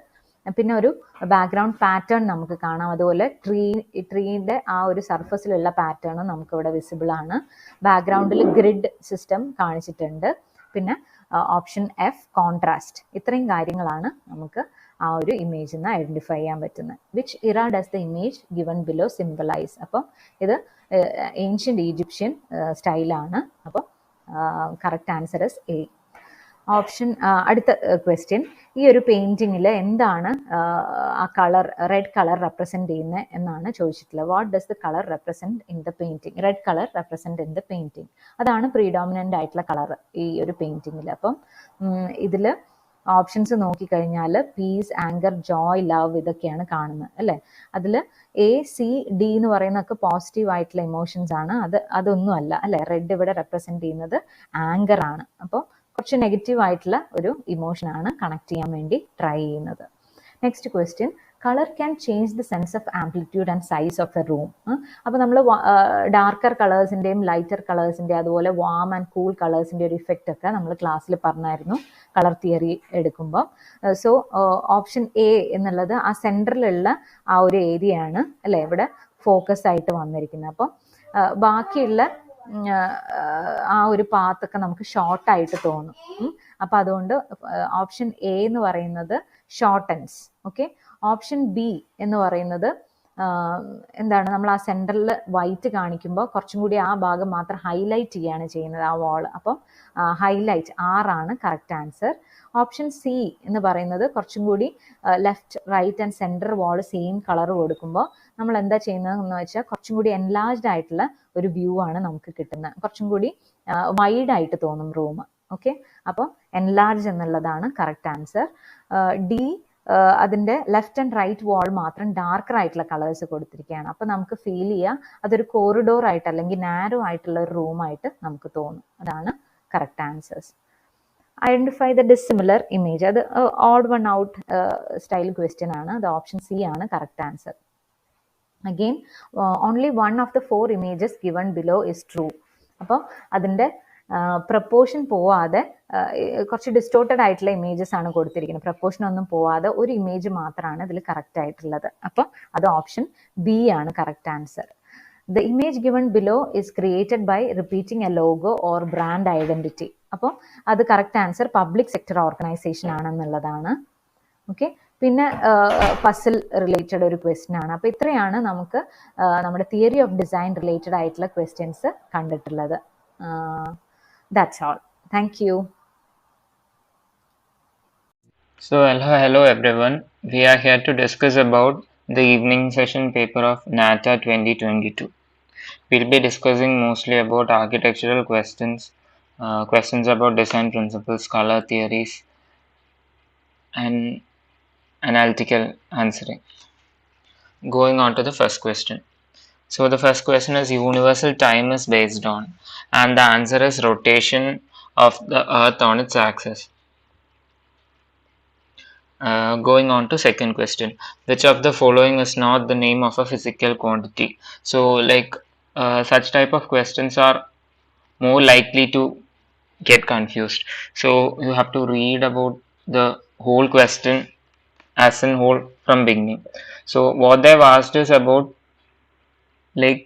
പിന്നെ ഒരു ബാക്ക്ഗ്രൗണ്ട് പാറ്റേൺ നമുക്ക് കാണാം. അതുപോലെ ട്രീയുടെ ആ ഒരു സർഫസിലുള്ള പാറ്റേണും നമുക്കിവിടെ വിസിബിൾ ആണ്. ബാക്ക്ഗ്രൗണ്ടിൽ ഗ്രിഡ് സിസ്റ്റം കാണിച്ചിട്ടുണ്ട്. പിന്നെ ഓപ്ഷൻ എഫ് കോൺട്രാസ്റ്റ്. ഇത്രയും കാര്യങ്ങളാണ് നമുക്ക് ആ ഒരു ഇമേജിൽ നിന്ന് ഐഡൻറ്റിഫൈ ചെയ്യാൻ പറ്റുന്നത്. വിച്ച് ഇറ does the image given below symbolise? അപ്പം ഇത് ഏൻഷ്യൻ്റ് ഈജിപ്ഷ്യൻ സ്റ്റൈലാണ്. അപ്പോൾ correct answer is A. Option അടുത്ത ക്വസ്റ്റ്യൻ, ഈ ഒരു പെയിൻറ്റിങ്ങിൽ എന്താണ് ആ കളർ റെഡ് കളർ റെപ്രസെൻറ്റ് ചെയ്യുന്നത് എന്നാണ് ചോദിച്ചിട്ടുള്ളത്. What does the colour represent in the painting? Red colour represent in the painting. അതാണ് പ്രീഡോമിനൻ്റ് ആയിട്ടുള്ള കളർ ഈ ഒരു പെയിൻറ്റിങ്ങിൽ. അപ്പം ഇതിൽ ഓപ്ഷൻസ് നോക്കിക്കഴിഞ്ഞാൽ പീസ്, ആങ്കർ, ജോയ്, ലവ് ഇതൊക്കെയാണ് കാണുന്നത് അല്ലേ. അതിൽ എ, സി, ഡി എന്ന് പറയുന്നതൊക്കെ പോസിറ്റീവ് ആയിട്ടുള്ള ഇമോഷൻസ് ആണ്. അതൊന്നും അല്ല അല്ലേ. റെഡ് ഇവിടെ റെപ്രസെൻറ്റ് ചെയ്യുന്നത് ആങ്കർ ആണ്. അപ്പോൾ കുറച്ച് നെഗറ്റീവ് ആയിട്ടുള്ള ഒരു ഇമോഷനാണ് കണക്ട് ചെയ്യാൻ വേണ്ടി ട്രൈ ചെയ്യുന്നത്. Next question, colour can change the sense of amplitude and size of A room. അപ്പോൾ നമ്മൾ ഡാർക്കർ കളേഴ്സിൻ്റെയും ലൈറ്റർ കളേഴ്സിൻ്റെ അതുപോലെ വാം ആൻഡ് കൂൾ കളേഴ്സിൻ്റെ ഒരു ഇഫക്റ്റ് ഒക്കെ നമ്മൾ ക്ലാസ്സിൽ പറഞ്ഞായിരുന്നു കളർ തിയറി എടുക്കുമ്പോൾ. സോ ഓപ്ഷൻ എ എന്നുള്ളത് ആ സെൻറ്ററിലുള്ള ആ ഒരു ഏരിയ ആണ് അല്ലേ ഇവിടെ ഫോക്കസ് ആയിട്ട് വന്നിരിക്കുന്നത്. അപ്പം ബാക്കിയുള്ള ആ ഒരു പാത്തൊക്കെ നമുക്ക് ഷോർട്ടായിട്ട് തോന്നും. അപ്പം അതുകൊണ്ട് ഓപ്ഷൻ എ എന്ന് പറയുന്നത് ഷോർട്ടൻസ്. ഓക്കെ. ഓപ്ഷൻ ബി എന്ന് പറയുന്നത് എന്താണ്, നമ്മൾ ആ സെൻറ്ററിൽ വൈറ്റ് കാണിക്കുമ്പോൾ കുറച്ചും കൂടി ആ ഭാഗം മാത്രം ഹൈലൈറ്റ് ചെയ്യുകയാണ് ചെയ്യുന്നത് ആ വാൾ. അപ്പം ഹൈലൈറ്റ് ആറാണ് കറക്റ്റ് ആൻസർ. ഓപ്ഷൻ സി എന്ന് പറയുന്നത് കുറച്ചും കൂടി left, right and centre wall same colour കൊടുക്കുമ്പോൾ നമ്മൾ എന്താ ചെയ്യുന്നതെന്ന് വെച്ചാൽ കുറച്ചും കൂടി എൻലാർജ്ഡ് ആയിട്ടുള്ള ഒരു വ്യൂ ആണ് നമുക്ക് കിട്ടുന്നത്. കുറച്ചും കൂടി വൈഡായിട്ട് തോന്നും റൂം. ഓക്കെ. അപ്പോൾ എൻലാർജ് എന്നുള്ളതാണ് കറക്റ്റ് ആൻസർ. ഡി, അതിൻ്റെ ലെഫ്റ്റ് ആൻഡ് റൈറ്റ് വാൾ മാത്രം ഡാർക്കർ ആയിട്ടുള്ള കളേഴ്സ് കൊടുത്തിരിക്കുകയാണ്. അപ്പോൾ നമുക്ക് ഫീൽ ചെയ്യുക അതൊരു കോറിഡോർ ആയിട്ട് അല്ലെങ്കിൽ നാരോ ആയിട്ടുള്ള ഒരു റൂമായിട്ട് നമുക്ക് തോന്നും. അതാണ് correct answers. Identify the dissimilar image. അത് odd one out style question ആണ്. അത് ഓപ്ഷൻ സി ആണ് correct answer. Again only one of the 4 images given below is true. അപ്പോൾ അതിൻ്റെ പ്രപ്പോർഷൻ പോവാതെ കുറച്ച് ഡിസ്റ്റോർട്ടഡ് ആയിട്ടുള്ള ഇമേജസ് ആണ് കൊടുത്തിരിക്കുന്നത്. പ്രപ്പോർഷൻ ഒന്നും പോവാതെ ഒരു ഇമേജ് മാത്രമാണ് ഇതിൽ കറക്റ്റ് ആയിട്ടുള്ളത്. അപ്പോൾ അത് ഓപ്ഷൻ ബി ആണ് correct answer. The image given below is created by repeating a logo or brand identity. അപ്പോൾ അത് correct answer public sector organisation ആണെന്നുള്ളതാണ്. ഓക്കെ. പിന്നെ പസിൽ റിലേറ്റഡ് ഒരു ക്വസ്റ്റ്യൻ ആണ്. അപ്പോൾ ഇത്രയാണ് നമുക്ക് നമ്മുടെ തിയറി ഓഫ് ഡിസൈൻ റിലേറ്റഡ് ആയിട്ടുള്ള ക്വസ്റ്റ്യൻസ് കണ്ടിട്ടുള്ളത്. That's all. Thank you. So hello everyone. We are here to discuss about the evening session paper of NATA 2022. We'll be discussing mostly about architectural questions, questions about design principles, color theories, and analytical answering. Going on to the first question. So the first question is universal time is based on, and the answer is rotation of the earth on its axis. Going on to second question, which of the following is not the name of a physical quantity? So like such type of questions are more likely to get confused. So you have to read about the whole question as in whole from beginning. So what they've asked is about like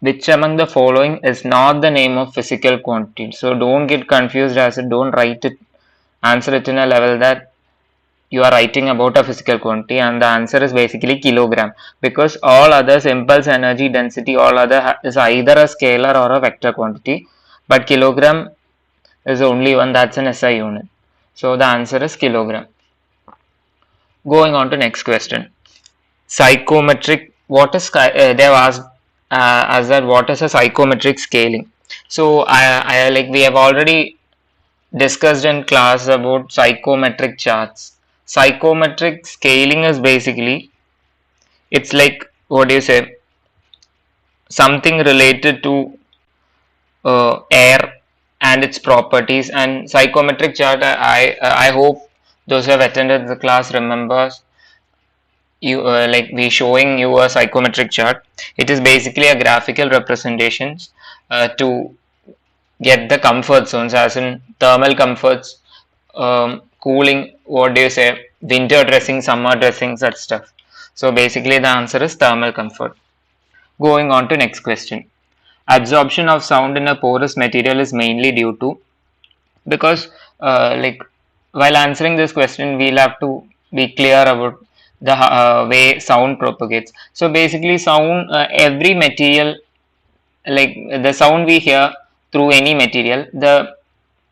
which among the following is not the name of physical quantity. So don't get confused as it, don't write it, answer it in a level that you are writing about a physical quantity, and the answer is basically kilogram, because all others, impulse, energy, density, all other is either a scalar or a vector quantity, but kilogram is the only one that's an SI unit. So the answer is kilogram. Going on to next question. Psychometric, what is they have asked as that what is a psychometric scaling? So I like we have already discussed in class about psychometric charts. Psychometric scaling is basically, it's like, what do you say, something related to air and its properties. And psychometric chart, I hope those who have attended the class remembers you like we showing you a psychometric chart. It is basically a graphical representations to get the comfort zones, as in thermal comforts, cooling, what do you say, winter dressing, summer dressing, such stuff. So basically the answer is thermal comfort. Going on to next question. Absorption of sound in a porous material is mainly due to, because like while answering this question we'll have to be clear about the way sound propagates. So basically sound, every material, like the sound we hear through any material, the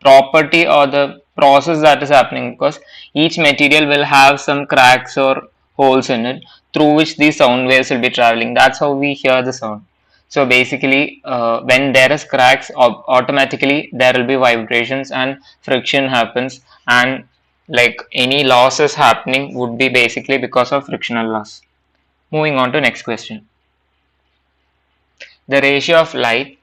property or the process that is happening, because each material will have some cracks or holes in it through which these sound waves will be traveling. That's how we hear the sound. So basically when there is cracks, automatically there will be vibrations and friction happens, and like any losses happening would be basically because of frictional loss. Moving on to next question. The ratio of light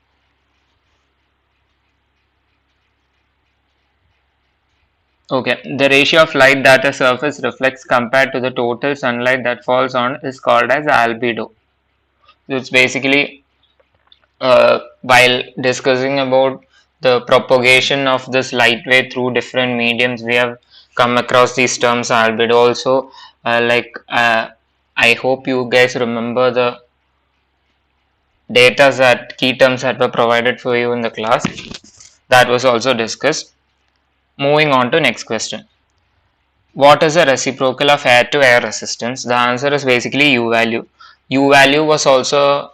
Okay, the ratio of light that a surface reflects compared to the total sunlight that falls on is called as albedo. So it's basically while discussing about the propagation of this light wave through different mediums, we have come across these terms albedo. Also, I hope you guys remember the data that key terms that were provided for you in the class. That was also discussed. Moving on to next question. What is a reciprocal of air to air resistance? The answer is basically U value. U value was also a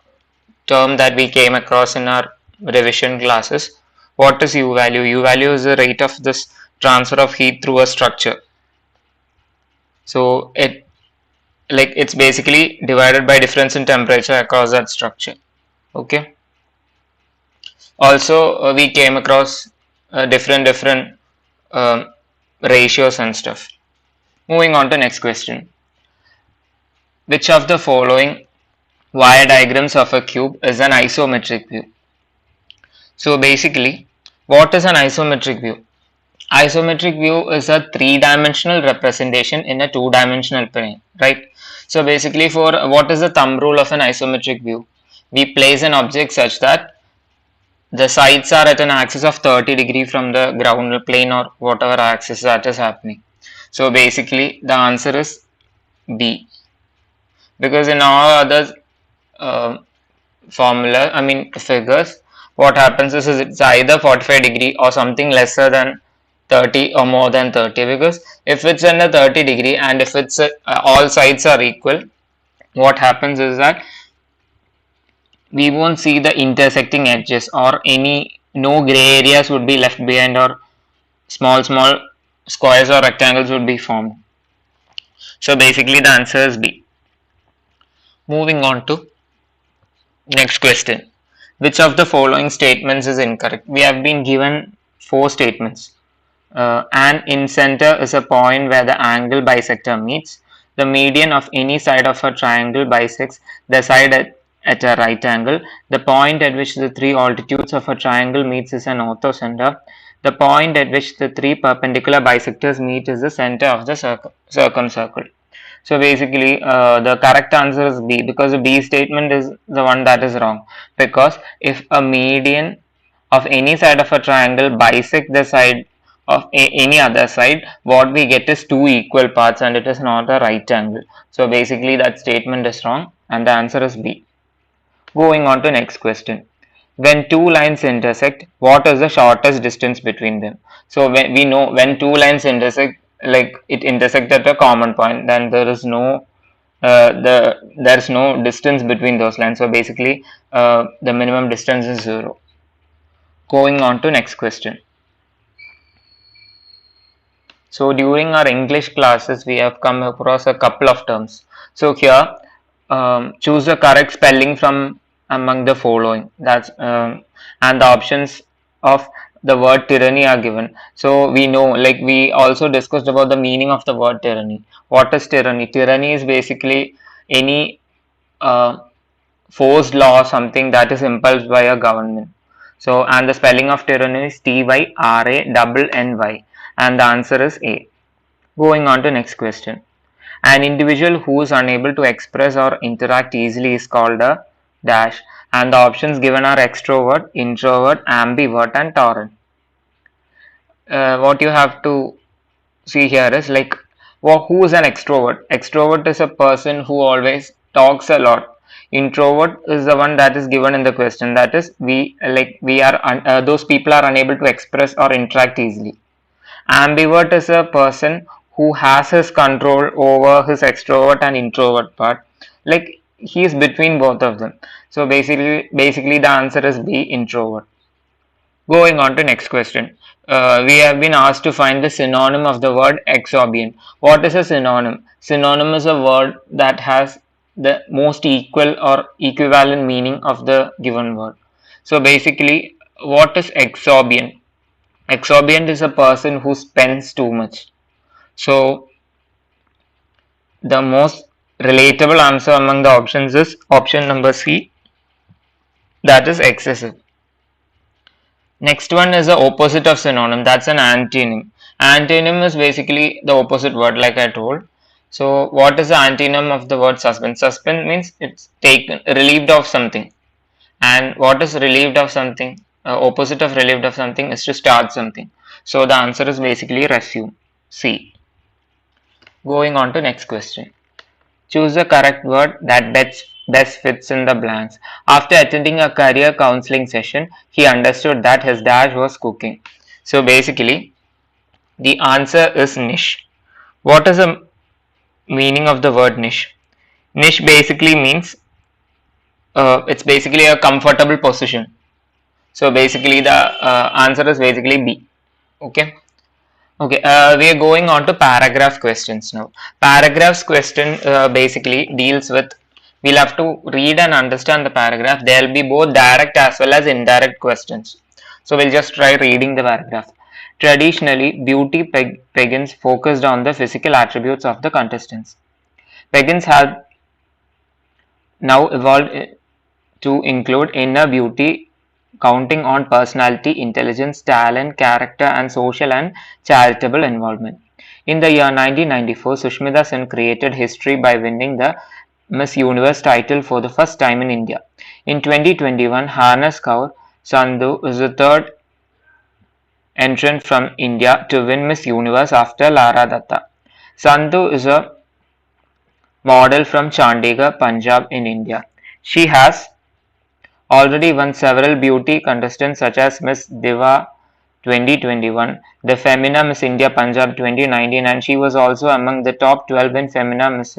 term that we came across in our revision classes. What is U value? U value is the rate of this transfer of heat through a structure. So it's basically divided by difference in temperature across that structure. Okay. Also we came across different ratios and stuff. Moving on to next question. Which of the following wire diagrams of a cube is an isometric view? So basically, what is an isometric view? Isometric view is a three-dimensional representation in a two-dimensional plane, right? So basically, for what is the thumb rule of an isometric view? We place an object such that the sides are at an axis of 30 degree from the ground plane or whatever axis that is happening. So basically, the answer is B. Because in all other figures, what happens is it's either 45 degree or something lesser than 30 or more than 30, because if it's in a 30 degree and if it's all sides are equal, what happens is that we won't see the intersecting edges, or no gray areas would be left behind, or small squares or rectangles would be formed. So basically the answer is B. Moving on to next question. Which of the following statements is incorrect? We have been given 4 statements. An incenter is a point where the angle bisector meets. The median of any side of a triangle bisects the side at a right angle. The point at which the 3 altitudes of a triangle meets is an orthocenter. The point at which the 3 perpendicular bisectors meet is the center of the circumcircle. So basically the correct answer is B, because the B statement is the one that is wrong, because if a median of any side of a triangle bisect the side of any other side, what we get is 2 equal parts and it is not a right angle. So basically that statement is wrong and the answer is B. Going on to next question. When 2 lines intersect, what is the shortest distance between them? So we know when 2 lines intersect, like it intersect at a common point, then there is no distance between those lines. So basically the minimum distance is 0. Going on to next question. So during our English classes we have come across a couple of terms. So here choose the correct spelling from among the following. That's and the options of the word tyranny are given. So we know, like we also discussed about the meaning of the word tyranny. What is tyranny? Tyranny is basically any forced law or something that is imposed by a government. So and the spelling of tyranny is TYRANNY and the answer is A. Going on to next question. An individual who is unable to express or interact easily is called a dash. And the options given are extrovert, introvert, ambivert, and torrent. What you have to see here is like, well, who is an extrovert? Extrovert is a person who always talks a lot. Introvert is the one that is given in the question. That is, we are those people are unable to express or interact easily. Ambivert is a person who has his control over his extrovert and introvert part. Like he is between both of them. So basically the answer is B, introvert. Going on to next question. We have been asked to find the synonym of the word exorbitant. What is a synonym? Synonym is a word that has the most equal or equivalent meaning of the given word. So basically, what is exorbitant? Exorbitant is a person who spends too much. So the most relatable answer among the options is option number C, that is excessive. Next one is the opposite of synonym, that's an antonym. Antonym is basically the opposite word, like I told. So what is the antonym of the word suspend? Suspend means it's taken, relieved of something. And what is relieved of something? Opposite of relieved of something is to start something. So the answer is basically resume, C. Going on to next question. Choose the correct word that best fits in the blanks. After attending a career counseling session, he understood that his dad was cooking. So basically, the answer is niche. What is the meaning of the word niche? Niche basically means it's basically a comfortable position. So basically, the answer is basically B. Okay. Okay, we are going on to paragraph questions now. Paragraphs question basically deals with, we'll have to read and understand the paragraph. There will be both direct as well as indirect questions. So we'll just try reading the paragraph. Traditionally, beauty pageants focused on the physical attributes of the contestants. Pageants have now evolved to include inner beauty, counting on personality, intelligence, talent, character, and social and charitable involvement. In the year 1994, Sushmita Sen created history by winning the Miss Universe title for the first time in India. In 2021, Harnas Kaur Sandhu is the third entrant from India to win Miss Universe after Lara Datta. Sandhu is a model from Chandigarh, Punjab in India. She has already won several beauty contestants such as Miss Diva 2021, the Femina Miss India Punjab 2019, and she was also among the top 12 in Femina Miss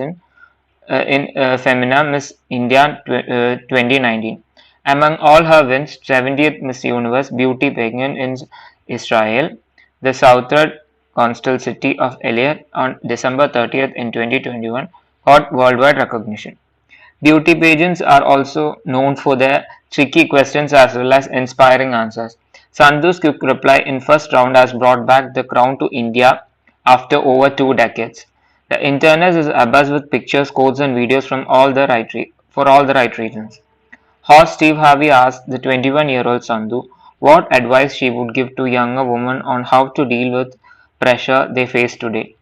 India 2019. Among all her wins, 70th Miss Universe Beauty pageant in Israel, the southern coastal city of Eliot on December 30th in 2021, got worldwide recognition. Beauty pageants are also known for their tricky questions as well as inspiring answers. Sandhu's quick reply in first round has brought back the crown to India after over 2 decades. The internet is abuzz with pictures, quotes, and videos from for all the right reasons. Host Steve Harvey asked the 21-year-old Sandhu what advice she would give to younger women on how to deal with pressure they face today.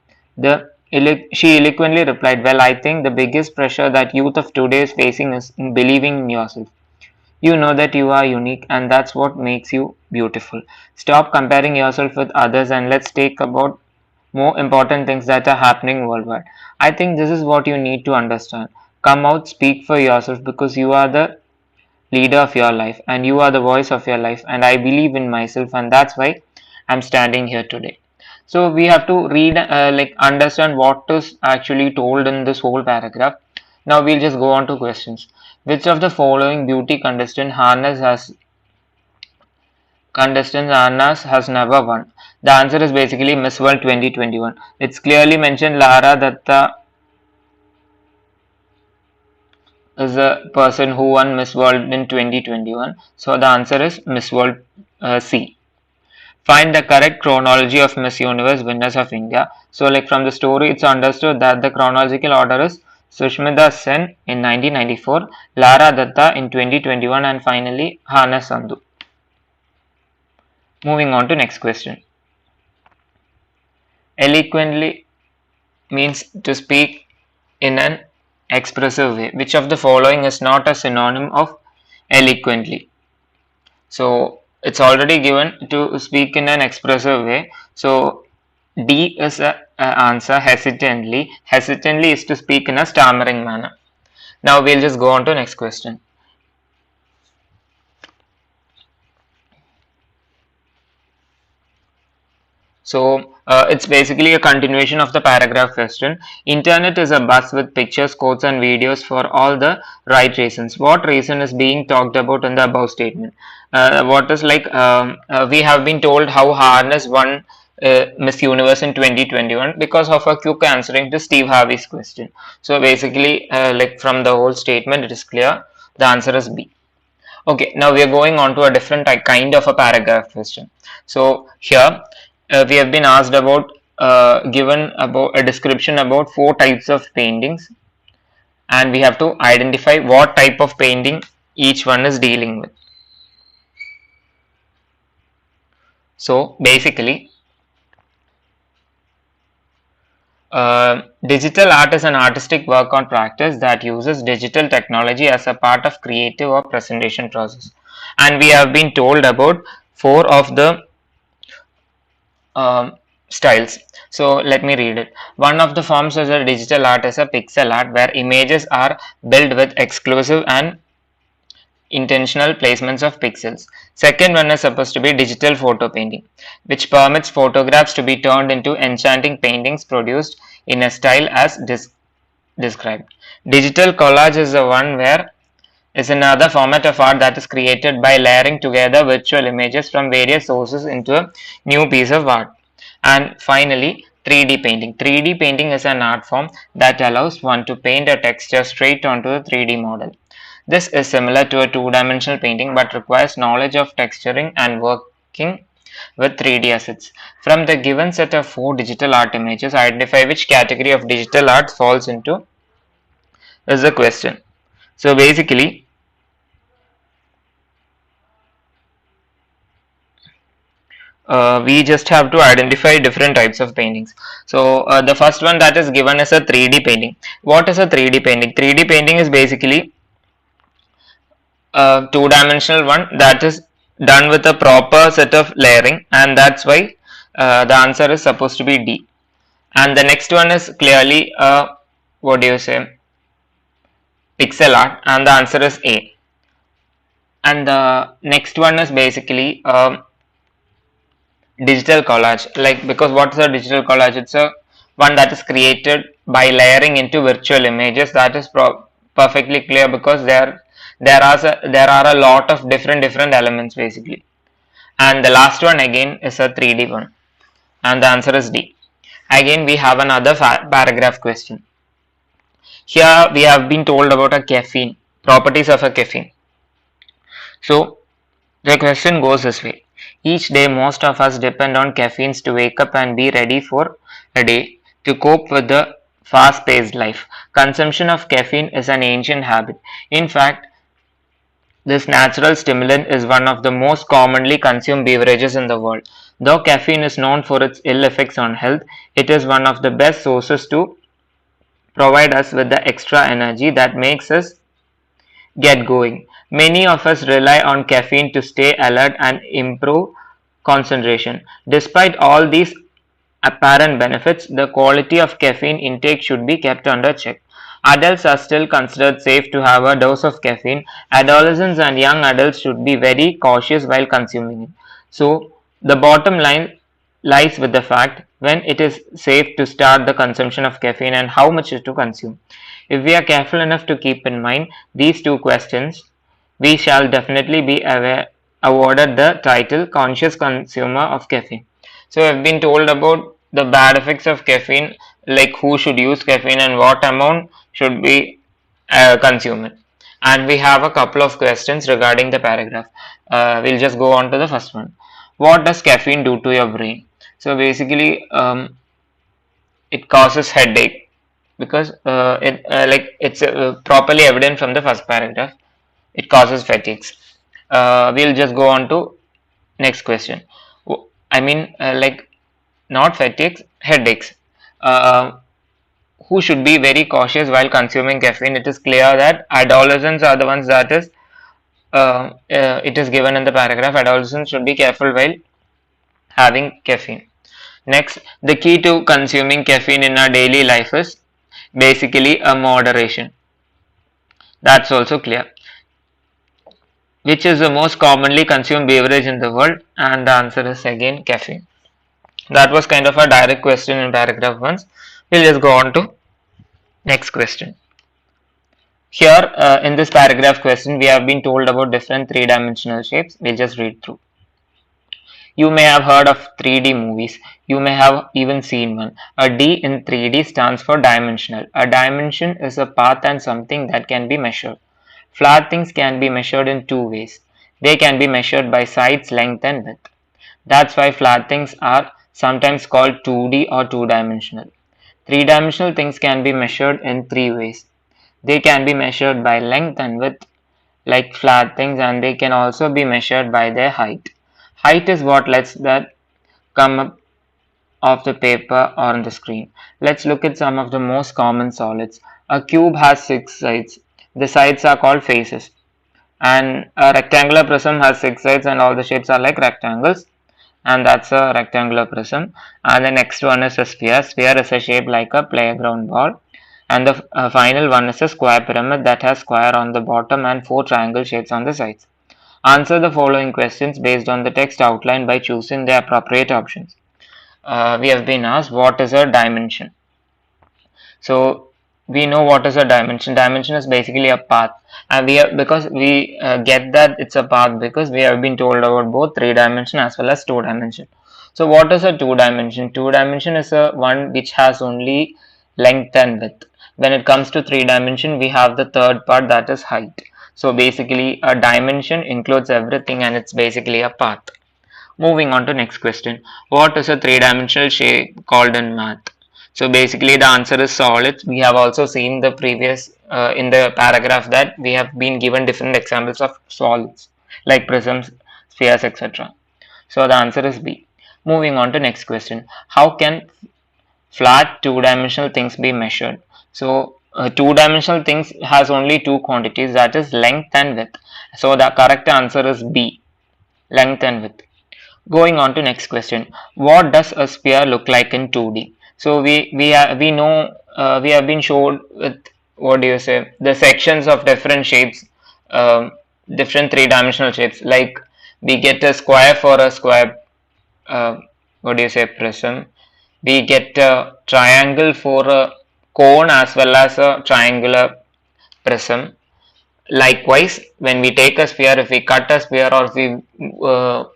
She eloquently replied, "Well, I think the biggest pressure that youth of today is facing is in believing in yourself. You know that you are unique and that's what makes you beautiful. Stop comparing yourself with others and let's take about more important things that are happening worldwide. I think this is what you need to understand. Come out, speak for yourself because you are the leader of your life and you are the voice of your life and I believe in myself and that's why I'm standing here today." So we have to read understand what is actually told in this whole paragraph. Now we'll just go on to questions. Which of the following beauty contestants has never won? The answer is basically Miss World 2021. It's clearly mentioned Lara Datta is a person who won Miss World in 2021. So the answer is Miss World C. Find the correct chronology of Miss Universe winners of India. So like from the story it's understood that the chronological order is Sushmita Sen in 1994, Lara Datta in 2021 and finally Hana Sandhu. Moving on to next question. Eloquently means to speak in an expressive way. Which of the following is not a synonym of eloquently. So it's already given to speak in an expressive way. So D is a answer hesitantly. Hesitantly is to speak in a stammering manner. Now we'll just go on to next question. So it's basically a continuation of the paragraph question. Internet is a buzz with pictures, quotes and videos for all the right reasons. What reason is being talked about in the above statement? What is like we have been told how Harness won Miss Universe in 2021 because of a quick answering to Steve Harvey's question. So basically like from the whole statement it is clear the answer is B. Okay, now we are going on to a different kind of a paragraph question. So here we have been asked about given about a description about 4 types of paintings, and we have to identify what type of painting each one is dealing with. So basically digital art is an artistic work on practice that uses digital technology as a part of creative or presentation process, and we have been told about 4 of the styles. So let me read it. One of the forms of the digital art is a pixel art where images are built with exclusive and intentional placements of pixels. Second one is supposed to be digital photo painting, which permits photographs to be turned into enchanting paintings produced in a style as described. Digital collage is the one where is another format of art that is created by layering together virtual images from various sources into a new piece of art. And finally, 3D painting. 3D painting is an art form that allows one to paint a texture straight onto the 3D model. This is similar to a two-dimensional painting but requires knowledge of texturing and working with 3D assets. From the given set of 4 digital art images, identify which category of digital art falls into is the question. So basically, we just have to identify different types of paintings. So the first one that is given is a 3D painting. What is a 3D painting? 3D painting is basically a two-dimensional one that is done with a proper set of layering, and that's why the answer is supposed to be D. And the next one is clearly what do you say, pixel art, and the answer is A. And the next one is basically digital collage, like, because what is a digital collage? It's a one that is created by layering into virtual images. That is perfectly clear because there are a lot of different elements basically. And the last one again is a 3D one, and the answer is D. Again we have another paragraph question. Here we have been told about a caffeine, properties of a caffeine. So the question goes this way. Each day most of us depend on caffeines to wake up and be ready for a day, to cope with the fast-paced life. Consumption of caffeine is an ancient habit. In fact, this natural stimulant is one of the most commonly consumed beverages in the world. Though caffeine is known for its ill effects on health, it is one of the best sources to provide us with the extra energy that makes us get going. Many of us rely on caffeine to stay alert and improve concentration. Despite all these apparent benefits, the quality of caffeine intake should be kept under check. Adults are still considered safe to have a dose of caffeine. Adolescents and young adults should be very cautious while consuming it. So, the bottom line lies with the fact when it is safe to start the consumption of caffeine and how much to consume. If we are careful enough to keep in mind these two questions, we shall definitely be awarded the title conscious consumer of caffeine. So I've been told about the bad effects of caffeine, like who should use caffeine and what amount should be consumed. And we have a couple of questions regarding the paragraph. We'll just go on to the first one. What does caffeine do to your brain? So basically, it causes headache because it's properly evident from the first paragraph. It causes fatigues. We'll just go on to next question. I mean, not fatigues, headaches. Who should be very cautious while consuming caffeine? It is clear that adolescents are the ones that is it is given in the paragraph, adolescents should be careful while having caffeine. Next, the key to consuming caffeine in our daily life is basically a moderation. That's also clear. Which is the most commonly consumed beverage in the world? And the answer is again caffeine. That was kind of a direct question in paragraph 1. We'll just go on to next question. Here in this paragraph question, we have been told about different three-dimensional shapes. We'll just read through. You may have heard of 3D movies. You may have even seen one. A D in 3D stands for dimensional. A dimension is a path and something that can be measured. Flat things can be measured in two ways. They can be measured by sides, length and width. That's why flat things are sometimes called 2D or two-dimensional. Three-dimensional things can be measured in three ways. They can be measured by length and width like flat things, and they can also be measured by their height. Height is what lets that come up of the paper or on the screen. Let's look at some of the most common solids. A cube has 6 sides. The sides are called faces. And a rectangular prism has 6 sides and all the shapes are like rectangles. And that's a rectangular prism. And the next one is a sphere. Sphere is a shape like a playground ball. And the final one is a square pyramid that has square on the bottom and 4 triangle shapes on the sides. Answer the following questions based on the text outlined by choosing the appropriate options. We have been asked what is a dimension. So we know what is a dimension. Dimension is basically a path, and because we get that it's a path because we have been told about both 3-dimension as well as 2-dimension. So what is a 2-dimension? 2-dimension is a one which has only length and width. When it comes to 3-dimension, we have the third part, that is height. So basically a dimension includes everything and it's basically a path. Moving on to next question. What is a 3-dimensional shape called in math? So basically the answer is solids. We have also seen the previous in the paragraph that we have been given different examples of solids like prisms, spheres, etc. So the answer is B. Moving on to next question. How can flat 2-dimensional things be measured? So 2-dimensional things has only two quantities, that is length and width. So the correct answer is B, length and width. Going on to next question. What does a sphere look like in 2D? So we know we have been showed with the sections of different shapes, different 3-dimensional shapes. Like we get a square for a square prism. We get a triangle for a cone as well as a triangular prism. Likewise, when we take a sphere, if we cut a sphere or if we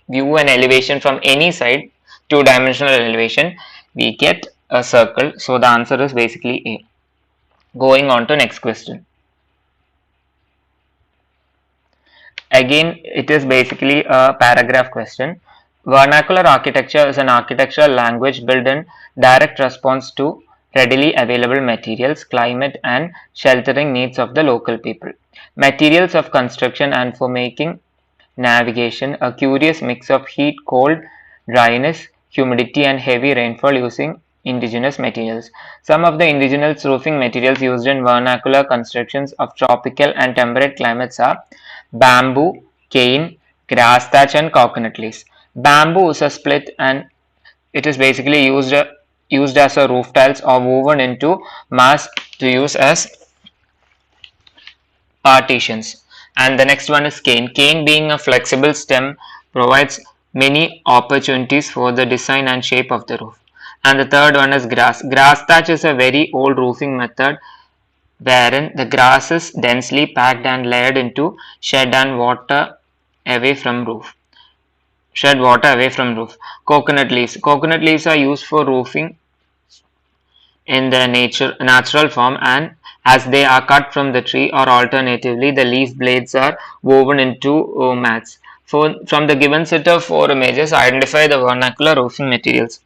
view an elevation from any side, 2-dimensional elevation, we get a circle. So the answer is basically A. Going on to next question. Again, it is basically a paragraph question. Vernacular architecture is an architectural language built in direct response to readily available materials, climate and sheltering needs of the local people. Materials of construction and for making navigation, a curious mix of heat, cold, dryness, humidity and heavy rainfall using indigenous materials. Some of the indigenous roofing materials used in vernacular constructions of tropical and temperate climates are bamboo, cane, grass thatch and coconut leaves. Bamboo is a split and it is basically used as a roof tiles or woven into mass to use as partitions. And the next one is cane. Cane, being a flexible stem, provides many opportunities for the design and shape of the roof. And the third one is grass. Grass thatch is a very old roofing method wherein the grass is densely packed and layered into shed water away from roof. Coconut leaves. Coconut leaves are used for roofing in the natural form, and as they are cut from the tree, or alternatively the leaf blades are woven into mats. From the given set of 4 images, identify the vernacular roofing materials.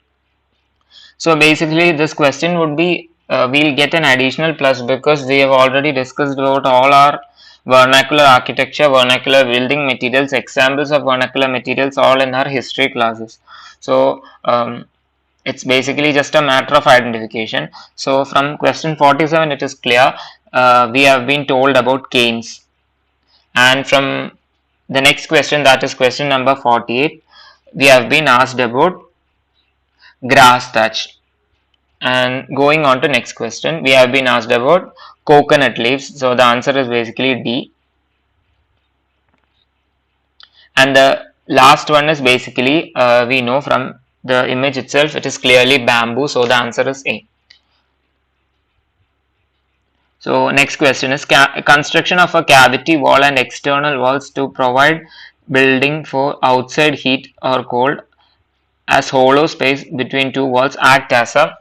So basically this question would be we'll get an additional plus because we have already discussed about all our vernacular architecture, vernacular building materials, examples of vernacular materials all in our history classes. So it's basically just a matter of identification. So from question 47 it is clear we have been told about canes, and from the next question, that is question number 48, we have been asked about grass thatch. And going on to next question, we have been asked about coconut leaves. So the answer is basically D. And the last one is basically, we know from the image itself, it is clearly bamboo. So the answer is A. So next question is construction of a cavity wall and external walls to provide building for outside heat or cold as hollow space between two walls act as a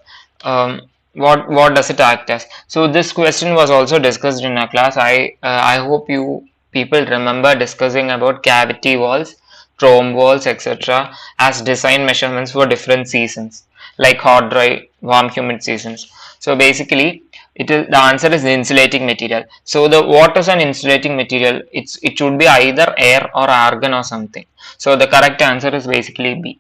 what does it act as? So this question was also discussed in our class. I hope you people remember discussing about cavity walls, chrome walls, etc. as design measurements for different seasons like hot, dry, warm, humid seasons. So basically, the answer is the insulating material. So what is an insulating material? It should be either air or argon or something. So the correct answer is basically B.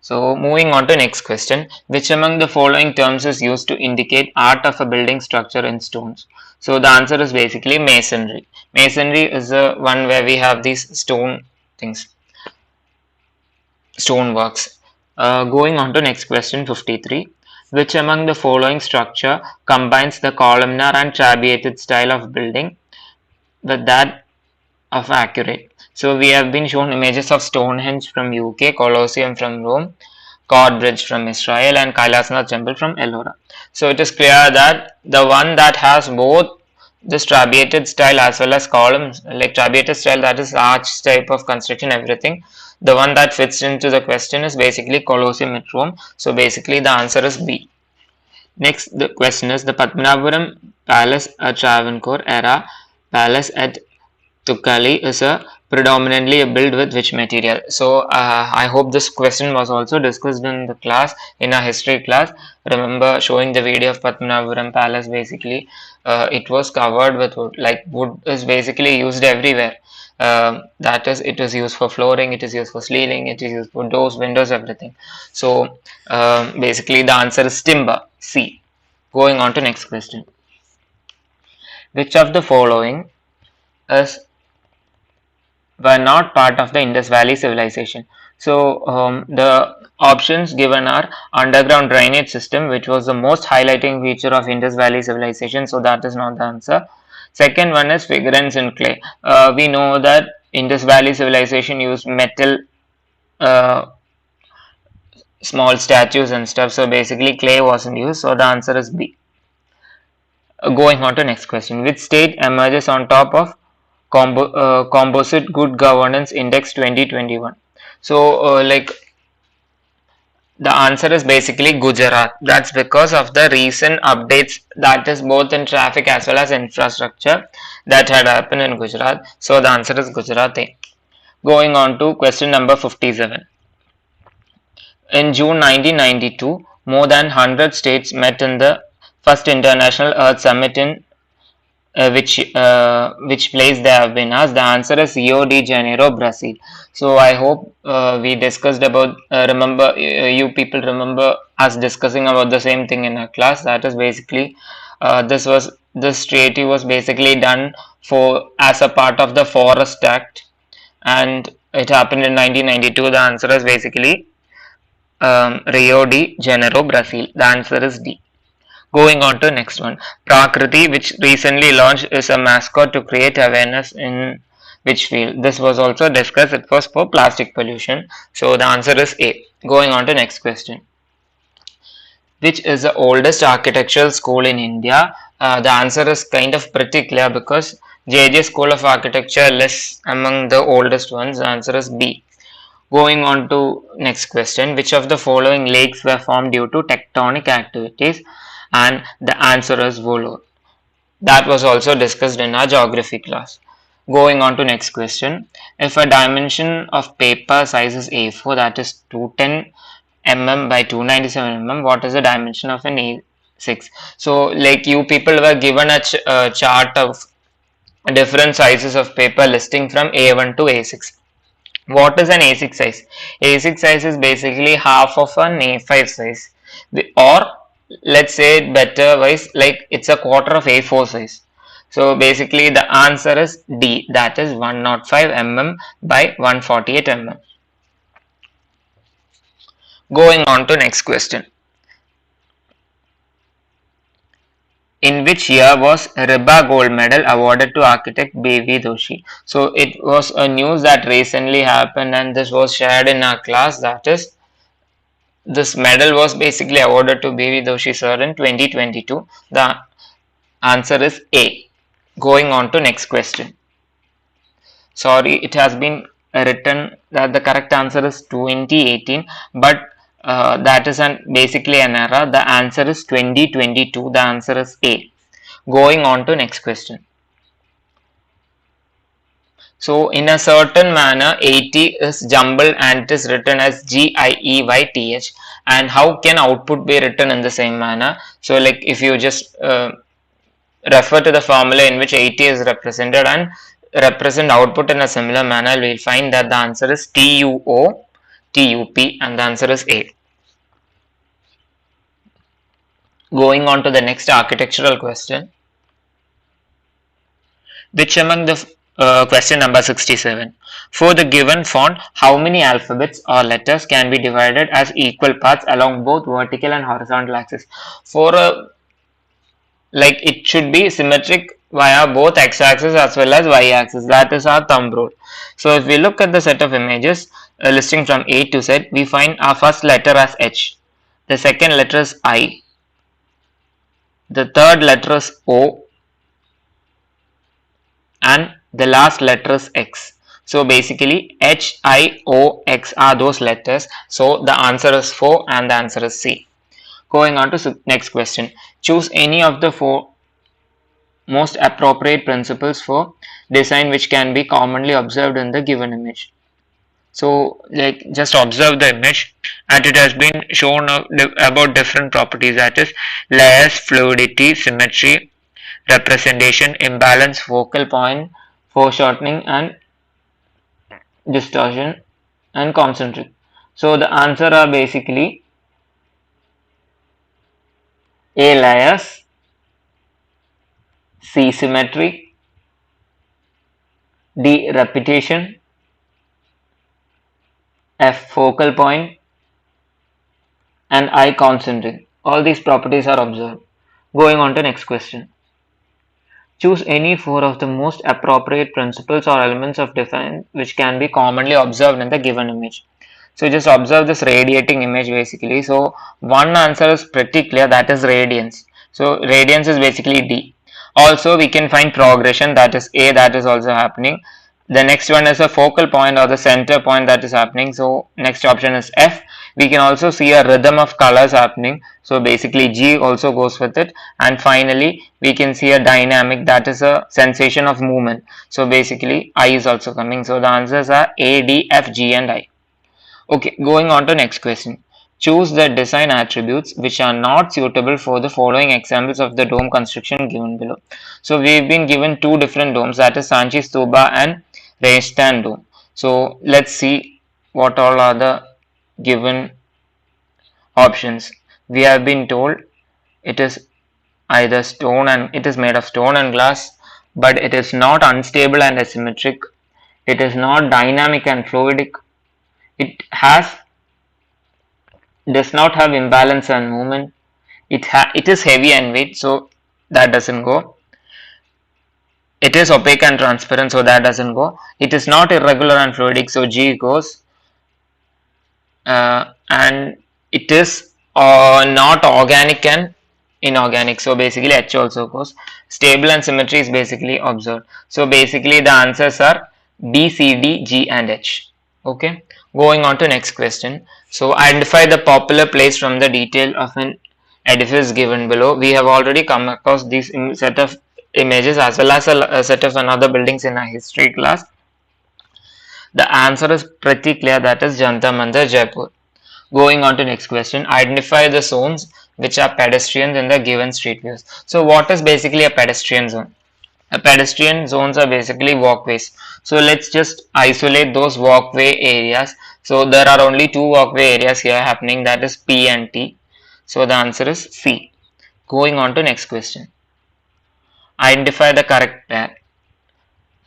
So moving on to next question, which among the following terms is used to indicate art of a building structure in stones? So the answer is basically masonry. Masonry is the one where we have these stone things, stone works. Going on to next question 53, which among the following structure combines the columnar and trabeated style of building with that of accurate? So we have been shown images of Stonehenge from UK, Colosseum from Rome, God Bridge from Israel, and Kailasnath Temple from Ellora. So it is clear that the one that has both the trabeated style as well as columns, like trabeated style, that is arch type of construction, everything. The one that fits into the question is basically Colosseum at Rome. So basically the answer is B. Next, the question is the Padmanapuram Palace, a Travancore era palace at Tukali, is a predominantly built with which material? So I hope this question was also discussed in the class, in our history class. Remember showing the video of Padmanapuram Palace. Basically it was covered with wood. Like wood is basically used everywhere. That is, it is used for flooring, it is used for ceiling, it is used for doors, windows, everything. So basically the answer is timber, C. Going on to next question, which of the following is were not part of the Indus Valley civilization? So the options given are underground drainage system, which was the most highlighting feature of Indus Valley civilization. So that is not the answer. Second one is figurines in clay. We know that Indus Valley civilization used metal small statues and stuff. So basically clay wasn't used. So the answer is B. Going on to next question. Which state emerges on top of Composite Good Governance Index 2021? So like the answer is basically Gujarat. That's because of the recent updates, that is both in traffic as well as infrastructure, that had happened in Gujarat. So the answer is Gujarat. Going on to question number 57. In June 1992, more than 100 states met in the first International Earth Summit in which place they have been asked. The answer is Rio de Janeiro, Brazil. So I hope we discussed about, remember, you people remember us discussing about the same thing in our class. That is basically, this treaty was basically done for as a part of the Forest Act, and it happened in 1992. The answer is basically Rio de Janeiro, Brazil. The answer is D. Going on to next one, Prakriti, which recently launched, is a mascot to create awareness in which field? This was also discussed. It was for plastic pollution. So the answer is A. Going on to next question, which is the oldest architectural school in India? The answer is kind of pretty clear because JJ School of Architecture lists among the oldest ones. The answer is B. Going on to next question, which of the following lakes were formed due to tectonic activities? And the answer is Vellore. That was also discussed in our geography class. Going on to next question, if a dimension of paper size is A4, that is 210 mm by 297 mm, what is the dimension of an A6? So like you people were given a chart of different sizes of paper listing from A1 to A6. What is an A6 size? A6 size is basically half of an A5 size, or let's say it better wise, like it's a quarter of A4 size. So basically the answer is D, that is 105 mm by 148 mm. Going on to next question. In which year was RIBA gold medal awarded to architect B.V. Doshi? So it was a news that recently happened and this was shared in our class, that is this medal was basically awarded to B.V. Doshi sir in 2022. The answer is A. Going on to next question. Sorry, it has been written that the correct answer is 2018, but that is basically an error. The answer is 2022. The answer is A. Going on to next question. So in a certain manner, 80 is jumbled and it is written as GIEYTH. And how can output be written in the same manner? So like if you just refer to the formula in which 80 is represented and represent output in a similar manner, we will find that the answer is TUO, TUP, and the answer is A. Going on to the next architectural question. Which among the question number 67. For the given font, how many alphabets or letters can be divided as equal parts along both vertical and horizontal axis? For a like it should be symmetric via both x-axis as well as y-axis. That is our thumb rule. So if we look at the set of images listing from A to Z, we find our first letter as H, the second letter is I, the third letter is O, and the last letter is X. So basically H, I, O, X are those letters. So the answer is 4 and the answer is C. Going on to next question. Choose any of the 4 most appropriate principles for design which can be commonly observed in the given image. So like just observe the image and it has been shown about different properties, that is layers, fluidity, symmetry, representation, imbalance, focal point, foreshortening and distortion, and concentric. So the answer are basically A layers, C symmetry, D repetition, F focal point, and I concentric. All these properties are observed. Going on to next question. Choose any 4 of the most appropriate principles or elements of design which can be commonly observed in the given image. So just observe this radiating image basically. So one answer is pretty clear, that is radiance. So radiance is basically D. Also we can find progression, that is A, that is also happening. The next one is a focal point or the center point, that is happening. So next option is F. We can also see a rhythm of colors happening. So basically G also goes with it. And finally we can see a dynamic, that is a sensation of movement. So basically I is also coming. So the answers are A, D, F, G and I. Okay, going on to next question. Choose the design attributes which are not suitable for the following examples of the dome construction given below. So we've been given 2 different domes, that is Sanchi Stupa and Rajasthan dome. So let's see what all are the given options. We have been told it is either stone and it is made of stone and glass, but it is not unstable and asymmetric. It is not dynamic and fluidic. It does not have imbalance and movement. It is heavy and weight, so that doesn't go. It is opaque and transparent, so that doesn't go. It is not irregular and fluidic, so G goes. And it is not organic and inorganic, so basically H also goes. Stable and symmetry is basically observed. So basically the answers are B, C, D, G and H. Okay, going on to next question. So identify the popular place from the detail of an edifice given below. We have already come across this set of images as well as a set of another buildings in our history class. The answer is pretty clear, that is Jantar Mandir, Jaipur. Going on to next question. Identify the zones which are pedestrians in the given street views. So what is basically a pedestrian zone? A pedestrian zones are basically walkways. So let's just isolate those walkway areas. So there are only 2 walkway areas here happening, that is P and T. So the answer is C. Going on to next question. Identify the correct pair.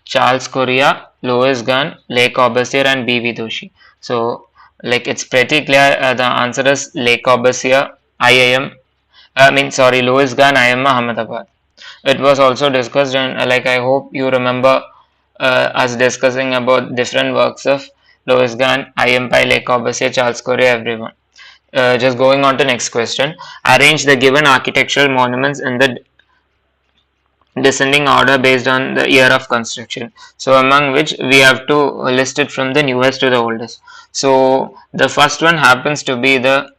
Charles Correa, Louis Gunn, Le Corbusier, and B.V. Doshi. So, like it's pretty clear. The answer is Le Corbusier, IIM. Louis Gunn, IIM Ahmedabad. It was also discussed, and like I hope you remember us discussing about different works of Louis Gunn, IIM by Le Corbusier, Charles Correa, everyone. Just going on to next question. Arrange the given architectural monuments in the descending order based on the year of construction. So among which we have to list it from the newest to the oldest. So the first one happens to be the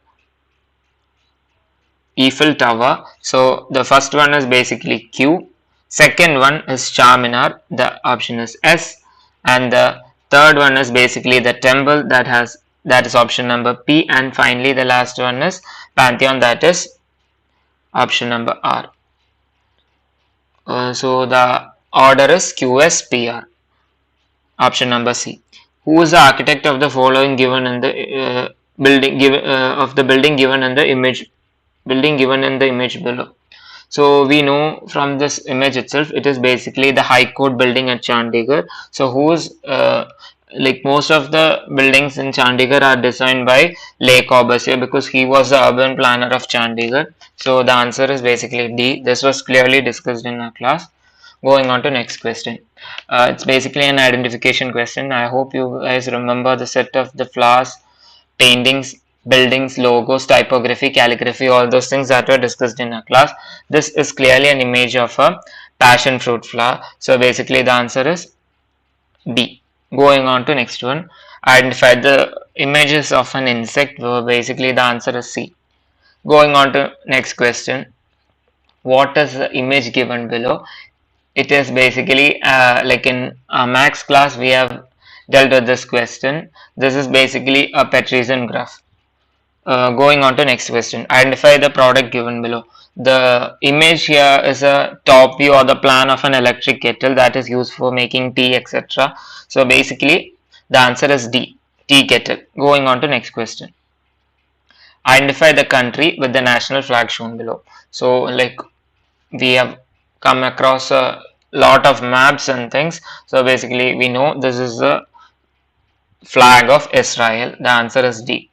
Eiffel Tower. So the first one is basically Q. Second one is Charminar. The option is S. And the third one is basically the temple that is option number P. And finally the last one is Pantheon, that is option number R. So the order is QSPR. Option number C. Who is the architect of the following given in the building given in the image below? So we know from this image itself, it is basically the High Court building at Chandigarh. So who's like most of the buildings in Chandigarh are designed by Le Corbusier because he was the urban planner of Chandigarh. So the answer is basically D. This was clearly discussed in our class. Going on to next question. It's basically an identification question. I hope you guys remember the set of the flowers, paintings, buildings, logos, typography, calligraphy, all those things that were discussed in our class. This is clearly an image of a passion fruit flower. So basically the answer is D. Going on to next one. Identify the images of an insect. Basically the answer is C. Going on to next question. What is the image given below? It is basically like in max class we have dealt with this question. This is basically a Pedestrian graph. Going on to next question. Identify the product given below. The image here is a top view or the plan of an electric kettle that is used for making tea, etc. So basically the answer is D, tea kettle. Going on to next question. Identify the country with the national flag shown below. So like we have come across a lot of maps and things. So basically we know this is the flag of Israel. The answer is D.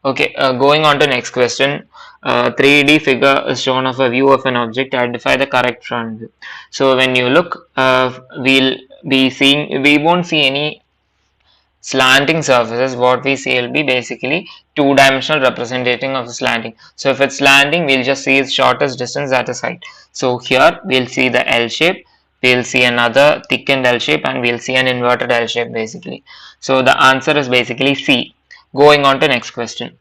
Okay, going on to next question. 3D figure is shown of a view of an object. Identify the correct front view. So when you look, we won't see any slanting surfaces. What we see will be basically two-dimensional representing of the slanting. So if it's slanting, we'll just see its shortest distance, that is height. So here we'll see the L shape, we'll see another thickened L shape, and we'll see an inverted L shape basically. So the answer is basically C. Going on to next question.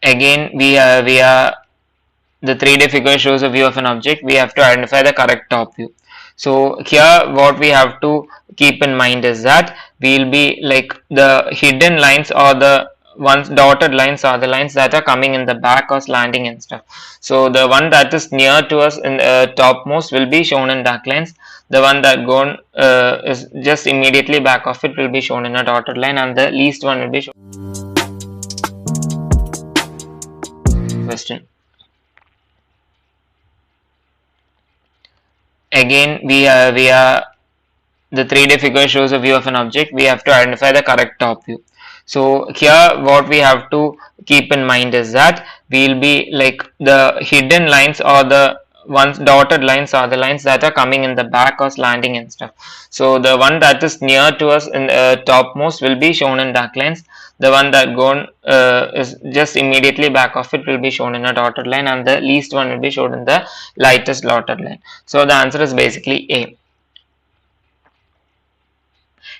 Again, we are the 3D figure shows a view of an object. We have to identify the correct top view. So here what we have to keep in mind is that we'll be like the hidden lines or the ones dotted lines are the lines that are coming in the back or slanting and stuff. So the one that is near to us in the topmost will be shown in dark lines. The one that gone is just immediately back of it will be shown in a dotted line, and the least one will be shown. Question. Again, we are the 3D figure shows a view of an object. We have to identify the correct top view. So here what we have to keep in mind is that we'll be like the hidden lines or the ones dotted lines are the lines that are coming in the back or slanting and stuff. So the one that is near to us in the topmost will be shown in dark lines. The one that gone is just immediately back of it will be shown in a dotted line, and the least one will be shown in the lightest dotted line. So the answer is basically A.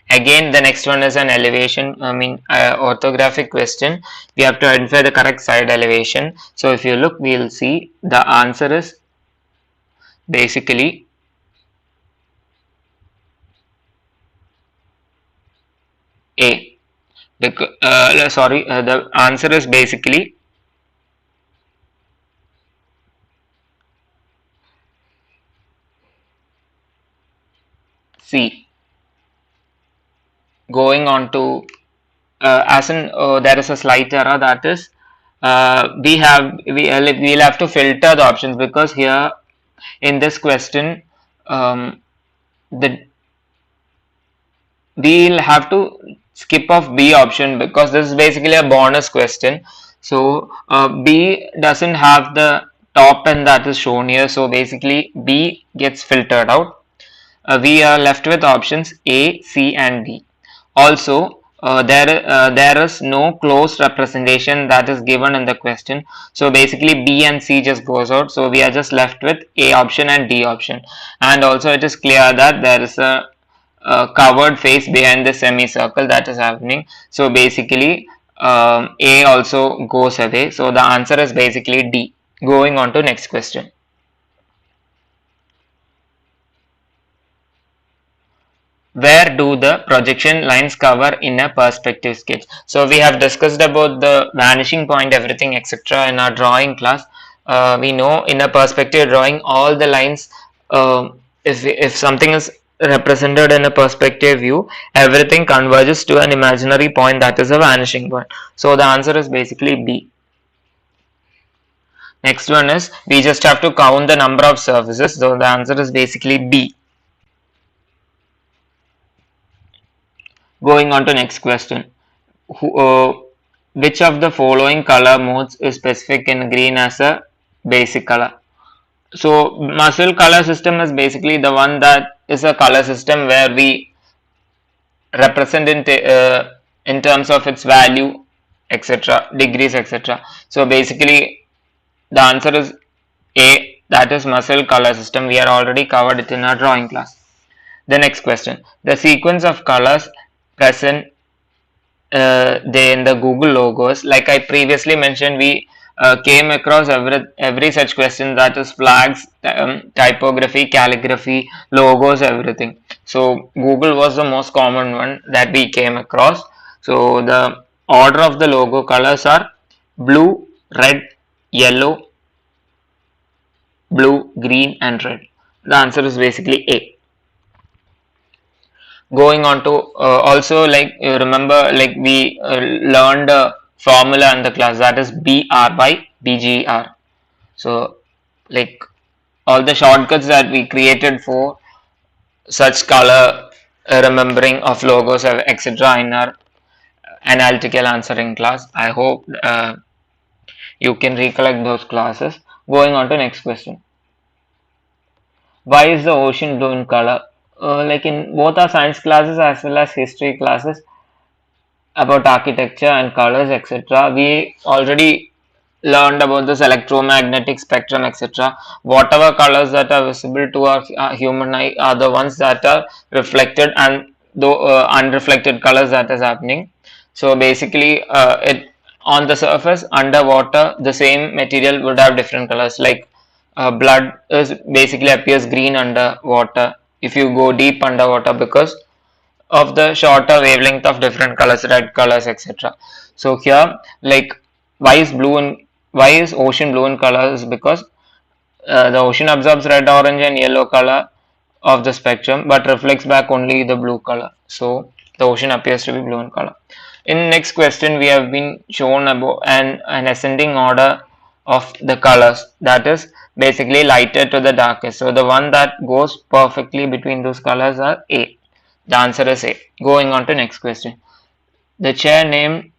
Again, the next one is an elevation, orthographic question. We have to identify the correct side elevation. So if you look, we'll see the answer is basically A. The answer is basically C. Going on to there is a slight error, that is we'll have to filter the options, because here in this question, the we'll have to skip off B option, because this is basically a bonus question. So B doesn't have the top 10 that is shown here, so basically B gets filtered out. We are left with options A, C and D. Also, there is no closed representation that is given in the question, so basically B and C just goes out, so we are just left with A option and D option. And also it is clear that there is a covered face behind the semicircle that is happening, so basically A also goes away, so the answer is basically D. Going on to next question. Where do the projection lines cover in a perspective sketch? So we have discussed about the vanishing point, everything, etc. in our drawing class. We know in a perspective drawing, all the lines, if something is represented in a perspective view, everything converges to an imaginary point, that is a vanishing point. So the answer is basically B. Next one is, we just have to count the number of surfaces, so the answer is basically B. Going on to next question. Which of the following color modes is specific in green as a basic color? So muscle color system is basically the one that is a color system where we represent in terms of its value, etc., degrees, etc. So basically the answer is A, that is muscle color system. We had already covered it in our drawing class. The next question, the sequence of colors present in the Google logos, like I previously mentioned, we came across every such question, that is flags, typography, calligraphy, logos, everything. So Google was the most common one that we came across. So the order of the logo colors are blue, red, yellow, blue, green and red. The answer is basically A. Going on to also, like you remember, like we learned a formula in the class, that is BR by BGR. So like all the shortcuts that we created for such color remembering of logos, etc., in our analytical answering class. I hope you can recollect those classes. Going on to next question. Why is the ocean blue in color? Like in both our science classes as well as history classes about architecture and colors, etc., we already learned about this electromagnetic spectrum, etc. Whatever colors that are visible to our human eye are the ones that are reflected, and the unreflected colors that is happening. So basically it on the surface, underwater, the same material would have different colors, like blood is basically appears green underwater if you go deep underwater, because of the shorter wavelength of different colors, red colors, etc. So here, like why is ocean blue in color, is because the ocean absorbs red, orange and yellow color of the spectrum but reflects back only the blue color, so the ocean appears to be blue in color. In next question, we have been shown about an ascending order of the colors, that is basically lighter to the darkest, so the one that goes perfectly between those colors are A. The answer is A. Going on to next question. The chair named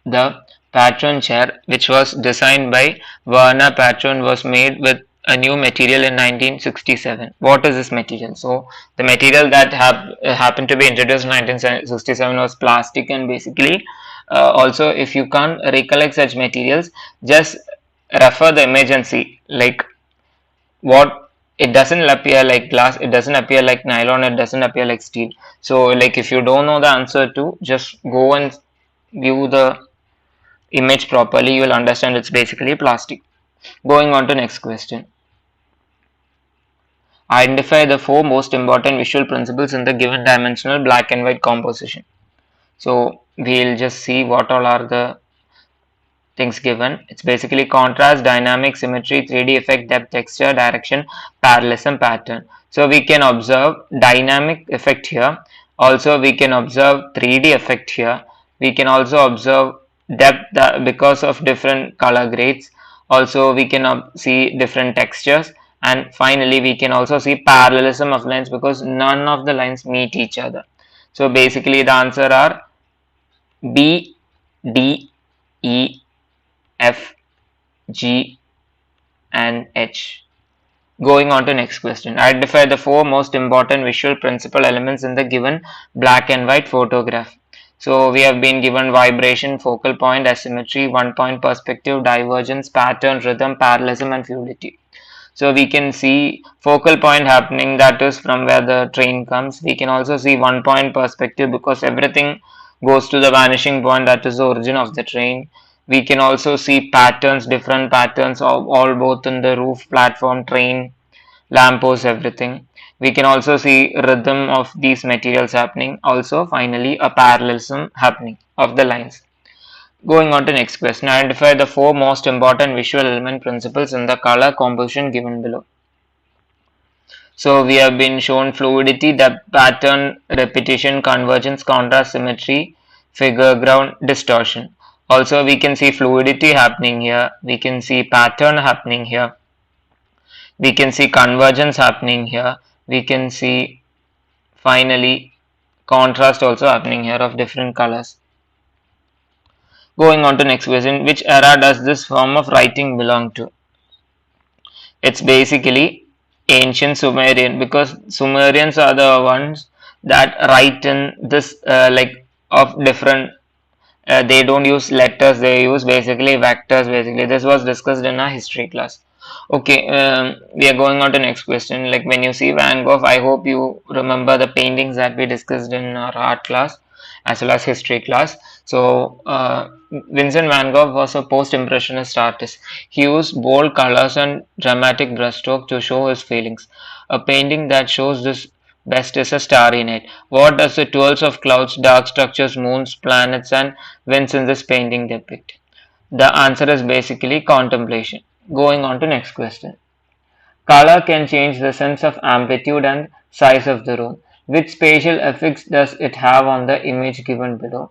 the Patron chair, which was designed by Werner Patron, was made with a new material in 1967. What is this material? So the material that happened to be introduced in 1967 was plastic, and basically also, if you can't recollect such materials, just refer the image and see, like what it doesn't appear like glass, it doesn't appear like nylon, it doesn't appear like steel. So like if you don't know the answer to, just go and view the image properly, you will understand it's basically plastic. Going on to next question. Identify the 4 most important visual principles in the given dimensional black and white composition. So we'll just see what all are the things given. It's basically contrast, dynamic, symmetry, 3D effect, depth, texture, direction, parallelism, pattern. So we can observe dynamic effect here. Also we can observe 3D effect here. We can also observe depth because of different color grades. Also, we can see different textures, and finally, we can also see parallelism of lines because none of the lines meet each other. So basically, the answer are B, D, E, F, G, and H. Going on to next question. Identify the four most important visual principal elements in the given black and white photograph. So we have been given vibration, focal point, asymmetry, one point perspective, divergence, pattern, rhythm, parallelism, and fluidity. So we can see focal point happening, that is from where the train comes. We can also see one point perspective because everything goes to the vanishing point, that is the origin of the train. We can also see patterns, different patterns, all both in the roof, platform, train, lamppost, everything. We can also see rhythm of these materials happening. Also, finally, a parallelism happening of the lines. Going on to next question. Identify the four most important visual element principles in the color composition given below. So we have been shown fluidity, depth, pattern, repetition, convergence, contrast, symmetry, figure ground, distortion. Also we can see fluidity happening here. We can see pattern happening here. We can see convergence happening here. We can see finally contrast also happening here of different colors. Going on to next question. Which era does this form of writing belong to? It's basically ancient Sumerian because Sumerians are the ones that write in this like of different. They don't use letters; they use basically vectors. Basically, this was discussed in our history class. Okay, we are going on to next question. Like when you see Van Gogh, I hope you remember the paintings that we discussed in our art class as well as history class. So, Vincent Van Gogh was a post-impressionist artist. He used bold colors and dramatic brushstroke to show his feelings. A painting that shows this best is a starry night. What does the twirls of clouds, dark structures, moons, planets, and winds in this painting depict? The answer is basically contemplation. Going on to next question. Color can change the sense of amplitude and size of the room. Which spatial effects does it have on the image given below?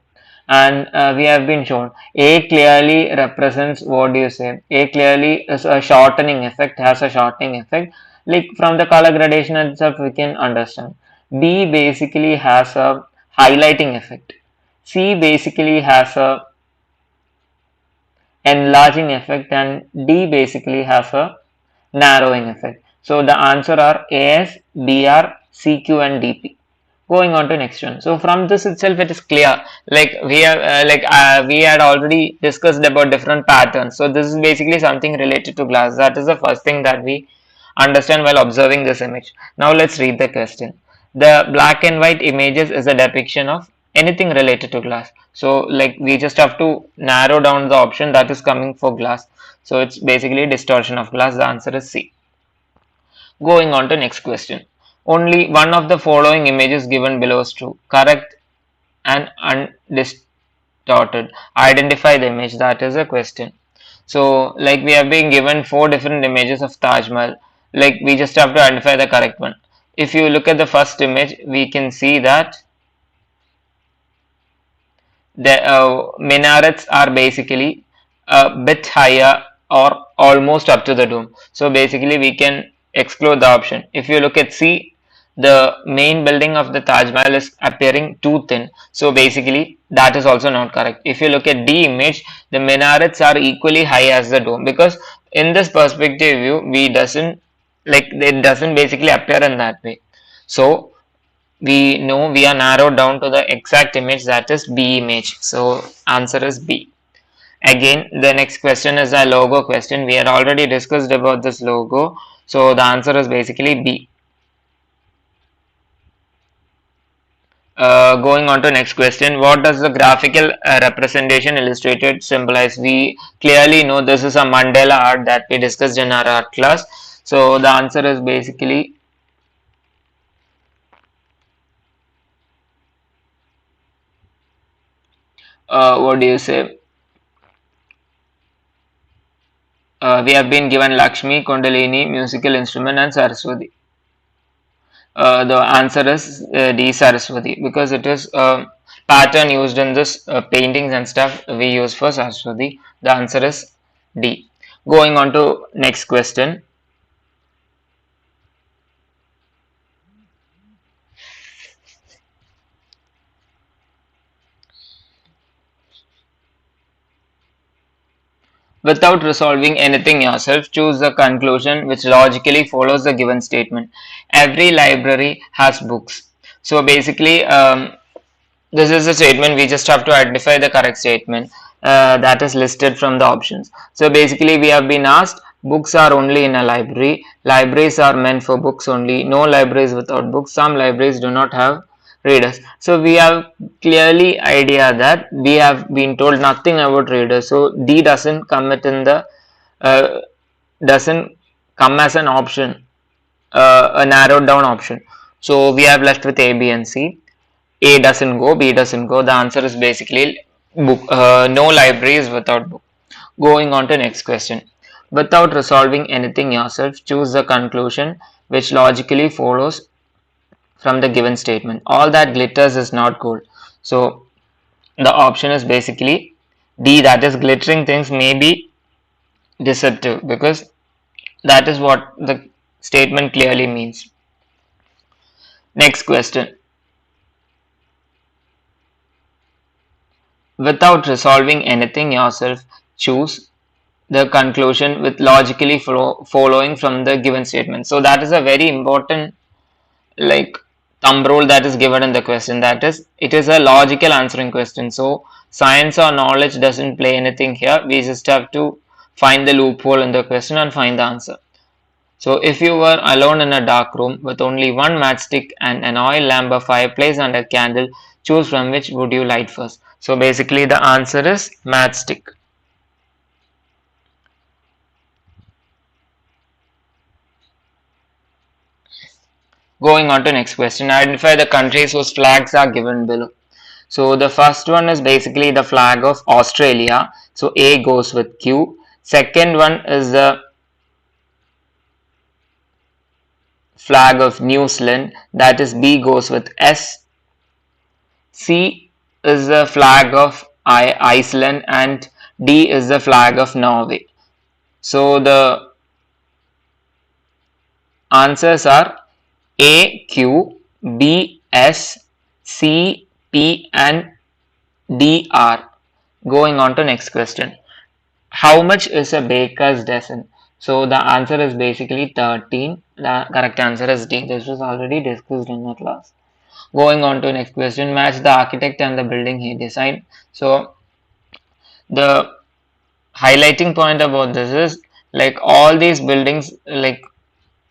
And we have been shown A clearly represents, what do you say? A clearly is a shortening effect, has a shortening effect. Like from the color gradation itself, we can understand. B basically has a highlighting effect. C basically has a enlarging effect, and D basically has a narrowing effect. So the answer are AS, BR, CQ, and DP. Going on to next one. So from this itself, it is clear. Like we have, we had already discussed about different patterns. So this is basically something related to glass. That is the first thing that we understand while observing this image. Now let's read the question. The black and white images is a depiction of anything related to glass. So like we just have to narrow down the option that is coming for glass. So it's basically distortion of glass. The answer is C. Going on to next question. Only one of the following images given below is true. Correct and undistorted. Identify the image. That is a question. So like we have been given four different images of Taj Mahal. Like we just have to identify the correct one. If you look at the first image, we can see that the minarets are basically a bit higher or almost up to the dome. So basically we can exclude the option. If you look at C, the main building of the Taj Mahal is appearing too thin. So basically that is also not correct. If you look at D image, the minarets are equally high as the dome because in this perspective view, we doesn't like it doesn't basically appear in that way. So we know we are narrowed down to the exact image, that is B image. So answer is B. Again, the next question is a logo question. We had already discussed about this logo. So the answer is basically B. Going on to next question. What does the graphical representation illustrated symbolize? We clearly know this is a Mandela art that we discussed in our art class. So the answer is basically what do you say? We have been given Lakshmi, Kundalini, musical instrument, and Saraswati. The answer is D, Saraswati, because it is pattern used in this paintings and stuff we use for Saraswati? The answer is D. Going on to next question. Without resolving anything yourself, choose the conclusion which logically follows the given statement. Every library has books. So basically, this is a statement. We just have to identify the correct statement that is listed from the options. So basically, we have been asked, books are only in a library. Libraries are meant for books only. No libraries without books. Some libraries do not have readers. So we have clearly idea that we have been told nothing about readers. So D doesn't come it in the uh, doesn't come as an option, a narrowed down option. So we have left with A, B, and C. A doesn't go, B doesn't go. The answer is basically book. No library is without book. Going on to next question. Without resolving anything yourself, choose the conclusion which logically follows from the given statement. All that glitters is not gold. So the option is basically D, that is glittering things may be deceptive, because that is what the statement clearly means. Next question. Without resolving anything yourself, choose the conclusion with logically following from the given statement. So that is a very important like thumb rule that is given in the question, that is it is a logical answering question. So science or knowledge doesn't play anything here. We just have to find the loophole in the question and find the answer. So if you were alone in a dark room with only one matchstick and an oil lamp, a fireplace and a candle, choose from which would you light first. So basically the answer is matchstick. Going on to next question. Identify the countries whose flags are given below. So the first one is basically the flag of Australia. So A goes with Q. Second one is the flag of New Zealand. That is B goes with S. C is the flag of Iceland, and D is the flag of Norway. So the answers are A, Q, B, S, C, P, and D, R. Going on to next question. How much is a baker's dozen? So the answer is basically 13. The correct answer is D. This was already discussed in the class. Going on to next question. Match the architect and the building he designed. So the highlighting point about this is like all these buildings, like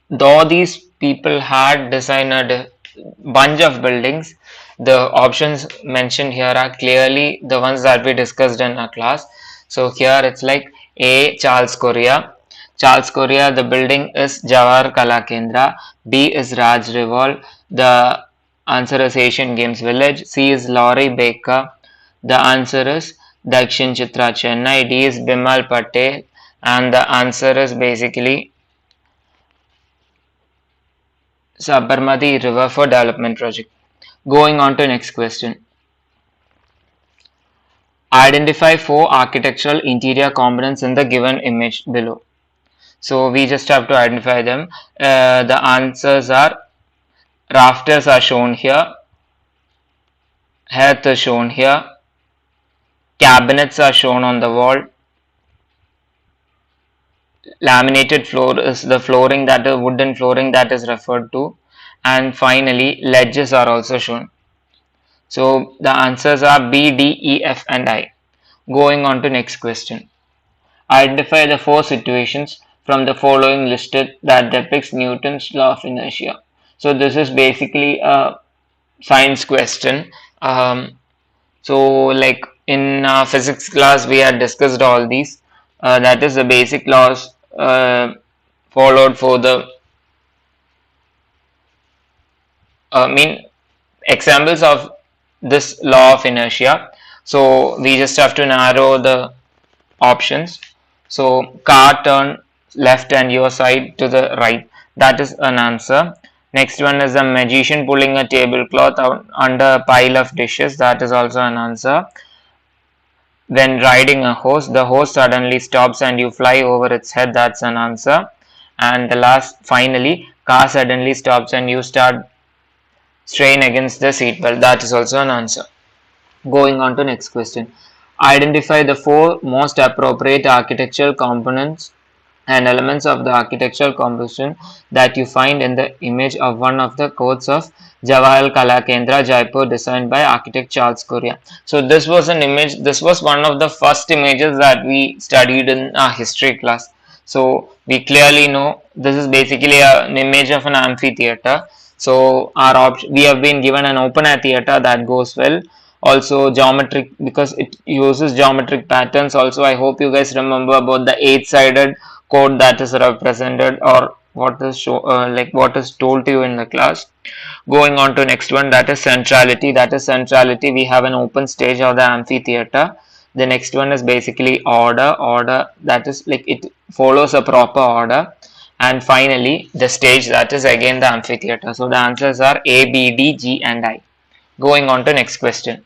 though these people had designed a bunch of buildings, the options mentioned here are clearly the ones that we discussed in our class. So here it's like A, Charles Correa. Charles Correa, the building is Jawahar Kala Kendra. B is Raj Reval. The answer is Asian Games Village. C is Laurie Baker. The answer is Dakshin Chitra Chennai. D is Bimal Patel. And the answer is basically Sabarmati River for Development Project. Going on to next question. Identify 4 architectural interior components in the given image below. So we just have to identify them. The answers are rafters are shown here, hearth is shown here, cabinets are shown on the wall, laminated floor is the flooring, that is wooden flooring that is referred to, and finally ledges are also shown. So the answers are B, D, E, F and I. Going on to next question. Identify the 4 situations from the following listed that depicts Newton's law of inertia. So this is basically a science question. So like in physics class we had discussed all these. That is the basic laws followed for the examples of this law of inertia. So we just have to narrow the options. So car turn left and your side to the right, that is an answer. Next one is a magician pulling a tablecloth out under a pile of dishes. That is also an answer. When riding a horse, the horse suddenly stops and you fly over its head. That's an answer. And the last, finally, car suddenly stops and you start strain against the seatbelt. That is also an answer. Going on to next question. Identify the four most appropriate architectural components and elements of the architectural composition that you find in the image of one of the courts of Jawahar Kala Kendra, Jaipur, designed by architect Charles Correa. So this was an image, this was one of the first images that we studied in our history class. So we clearly know this is basically an image of an amphitheater. So we have been given an open air theater, that goes well. Also geometric, because it uses geometric patterns. Also I hope you guys remember about the 8-sided code that is represented, or what is what is told to you in the class. Going on to next one, that is centrality. We have an open stage or the amphitheater. The next one is basically order, that is like it follows a proper order. And finally the stage, that is again the amphitheater. So the answers are A, B, D, G and I. Going on to next question.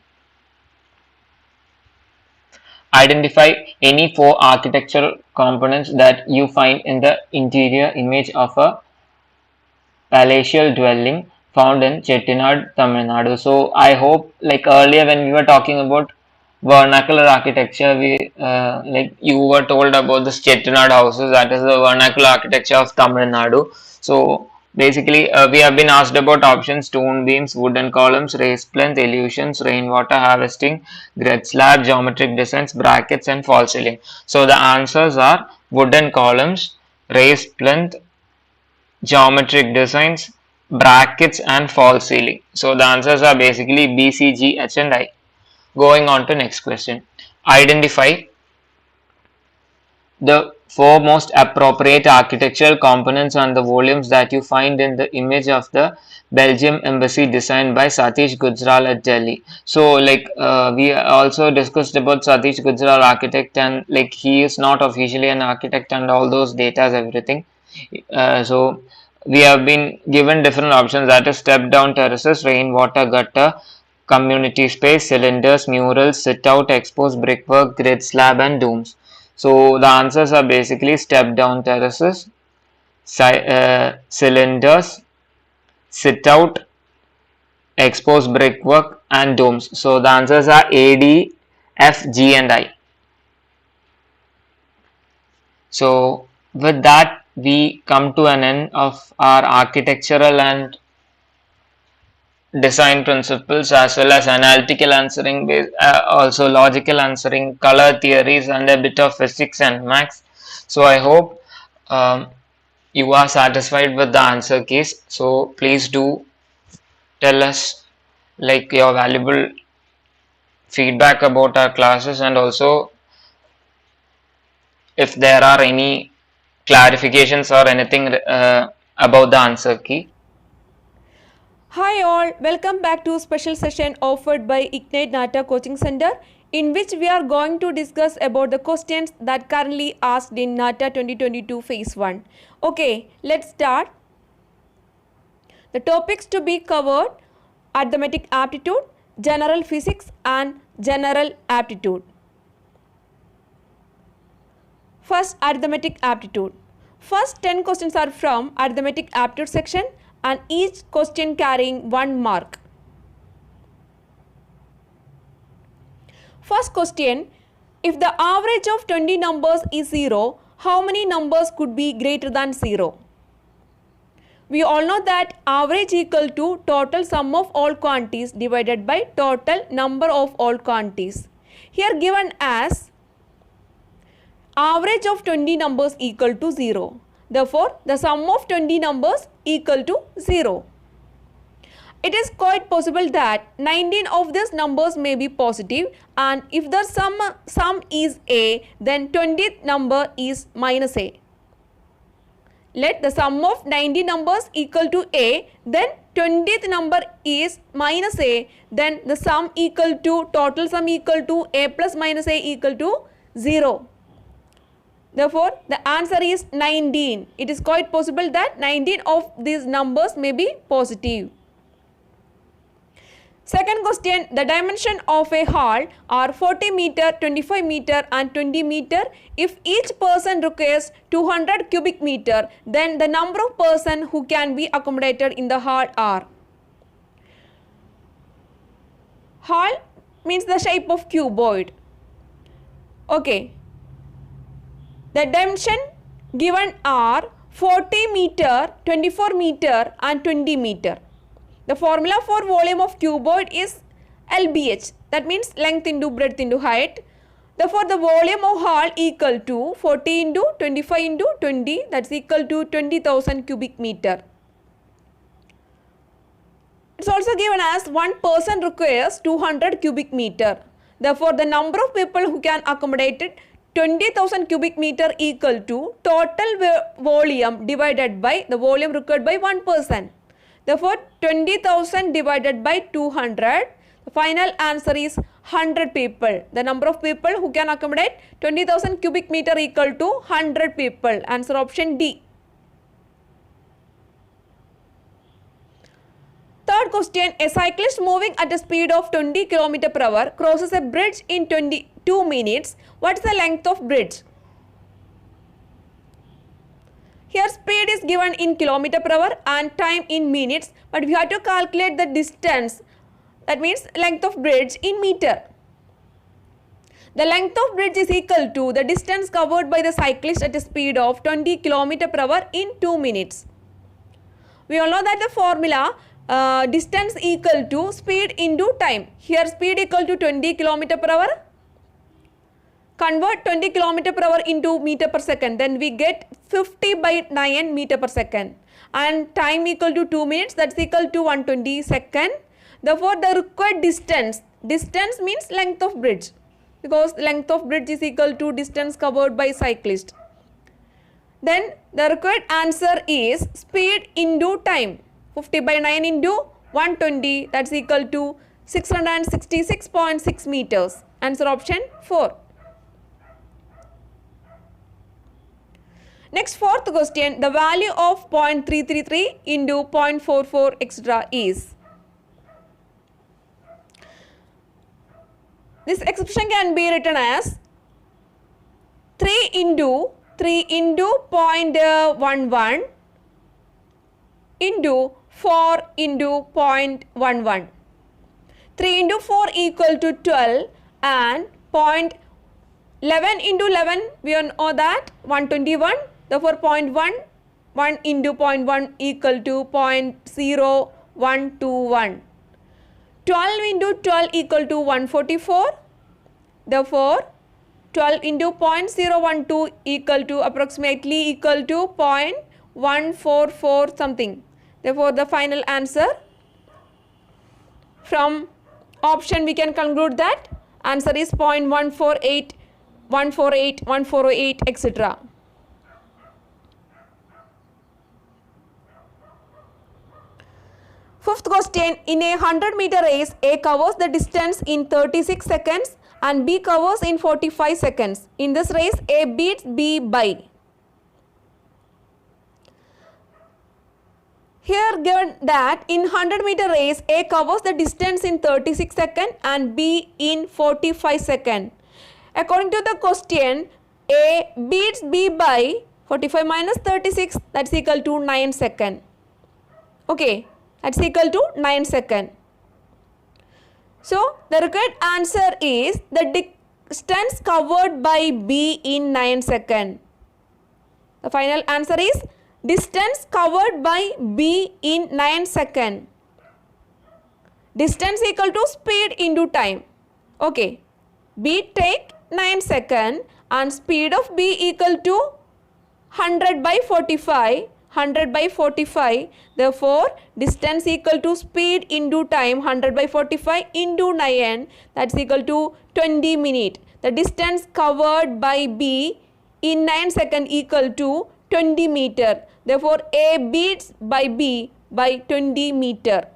Identify any four architectural components that you find in the interior image of a palatial dwelling found in Chettinad, Tamil Nadu. So I hope, like earlier when we were talking about vernacular architecture, we like you were told about the Chettinad houses, that is the vernacular architecture of Tamil Nadu. So basically we have been asked about options: stone beams, wooden columns, raised plinth, illusions, rainwater harvesting, grid slab, geometric designs, brackets and false ceiling. So the answers are wooden columns, raised plinth, geometric designs, brackets and false ceiling. So the answers are basically B, C, G, H and I. Going on to next question. Identify the four most appropriate architectural components and the volumes that you find in the image of the Belgium embassy designed by Satish Gujral at Delhi. So like we also discussed about Satish Gujral architect, and like he is not officially an architect and all those data, everything. So we have been given different options, that is step down terraces, rainwater gutter, community space, cylinders, murals, sit out, exposed brickwork, grid slab and domes. So the answers are basically step down terraces, cylinders, sit out, exposed brickwork and domes. So the answers are A, D, F, G and I. So with that we come to an end of our architectural and design principles, as well as analytical answering, also logical answering, color theories and a bit of physics and maths. So I hope you are satisfied with the answer keys. So please do tell us like your valuable feedback about our classes, and also if there are any clarifications or anything about the answer key. Hi all, welcome back to a special session offered by Ignite NATA Coaching Center, in which we are going to discuss about the questions that currently asked in NATA 2022 Phase 1. Okay, let's start. The topics to be covered: arithmetic aptitude, general physics and general aptitude. First, arithmetic aptitude. First 10 questions are from arithmetic aptitude section, and each question carrying 1 mark. First question: if the average of 20 numbers is 0, how many numbers could be greater than 0? We all know that average equal to total sum of all quantities divided by total number of all quantities. Here given as average of 20 numbers equal to 0. Therefore, the sum of 20 numbers equal to 0. It is quite possible that 19 of these numbers may be positive, and if the sum is A, then 20th number is minus A. Let the sum of 90 numbers equal to A, then 20th number is minus A, then the sum equal to, total sum equal to A plus minus A equal to 0. Therefore, the answer is 19. It is quite possible that 19 of these numbers may be positive. Second question, the dimension of a hall are 40 meter, 25 meter and 20 meter. If each person requires 200 cubic meter, then the number of persons who can be accommodated in the hall are. Hall means the shape of cuboid. Okay. The dimension given are 40 meter, 24 meter and 20 meter. The formula for volume of cuboid is LBH, that means length into breadth into height. Therefore, the volume of hall equal to 40 into 25 into 20, that's equal to 20,000 cubic meter. It's also given as one person requires 200 cubic meter. Therefore, the number of people who can accommodate it 20,000 cubic meter equal to total volume divided by the volume required by one person. Therefore, 20,000 divided by 200, the final answer is 100 people. The number of people who can accommodate 20,000 cubic meter equal to 100 people. Answer option D. Third question, a cyclist moving at a speed of 20 km per hour crosses a bridge in 22 minutes. What is the length of bridge? Here speed is given in kilometer per hour and time in minutes, but we have to calculate the distance, that means length of bridge in meter. The length of bridge is equal to the distance covered by the cyclist at a speed of 20 km per hour in 2 minutes. We all know that the formula distance equal to speed into time. Here speed equal to 20 km per hour. Convert 20 km per hour into meter per second, then we get 50 by 9 meter per second, and time equal to 2 minutes, that's equal to 120 second. Therefore, the required distance means length of bridge, because length of bridge is equal to distance covered by cyclist. Then the required answer is speed into time. 50 by 9 into 120, that's equal to 666.6 meters. Answer option 4. Next, fourth question, the value of 0.333 into 0.44 etc. is. This expression can be written as 3 into 0.11 into 4 into 0.11. 3 into 4 equal to 12 and 0.11 into 11 we all know that 121. Therefore, 0.11 into 0.1 equal to 0.0121. 12 into 12 equal to 144. Therefore, 12 into 0.012 equal to approximately equal to 0.144 something. Therefore, the final answer from option we can conclude that answer is 0.148, 148, 1408 etc. Fifth question, in a 100-meter race, A covers the distance in 36 seconds and B covers in 45 seconds. In this race, A beats B by. Here given that in 100-meter race, A covers the distance in 36 seconds and B in 45 seconds. According to the question, A beats B by 45 minus 36, that's equal to 9 seconds. Okay. That's equal to 9 seconds. So, the required answer is the distance covered by B in 9 seconds. The final answer is distance covered by B in 9 seconds. Distance equal to speed into time. Okay. B take 9 seconds and speed of B equal to 100 by 45. 100 by 45, therefore distance equal to speed into time 100 by 45 into 9, that's equal to 20 minutes. The distance covered by B in 9 seconds equal to 20 meter. Therefore, A beats by B by 20 meter.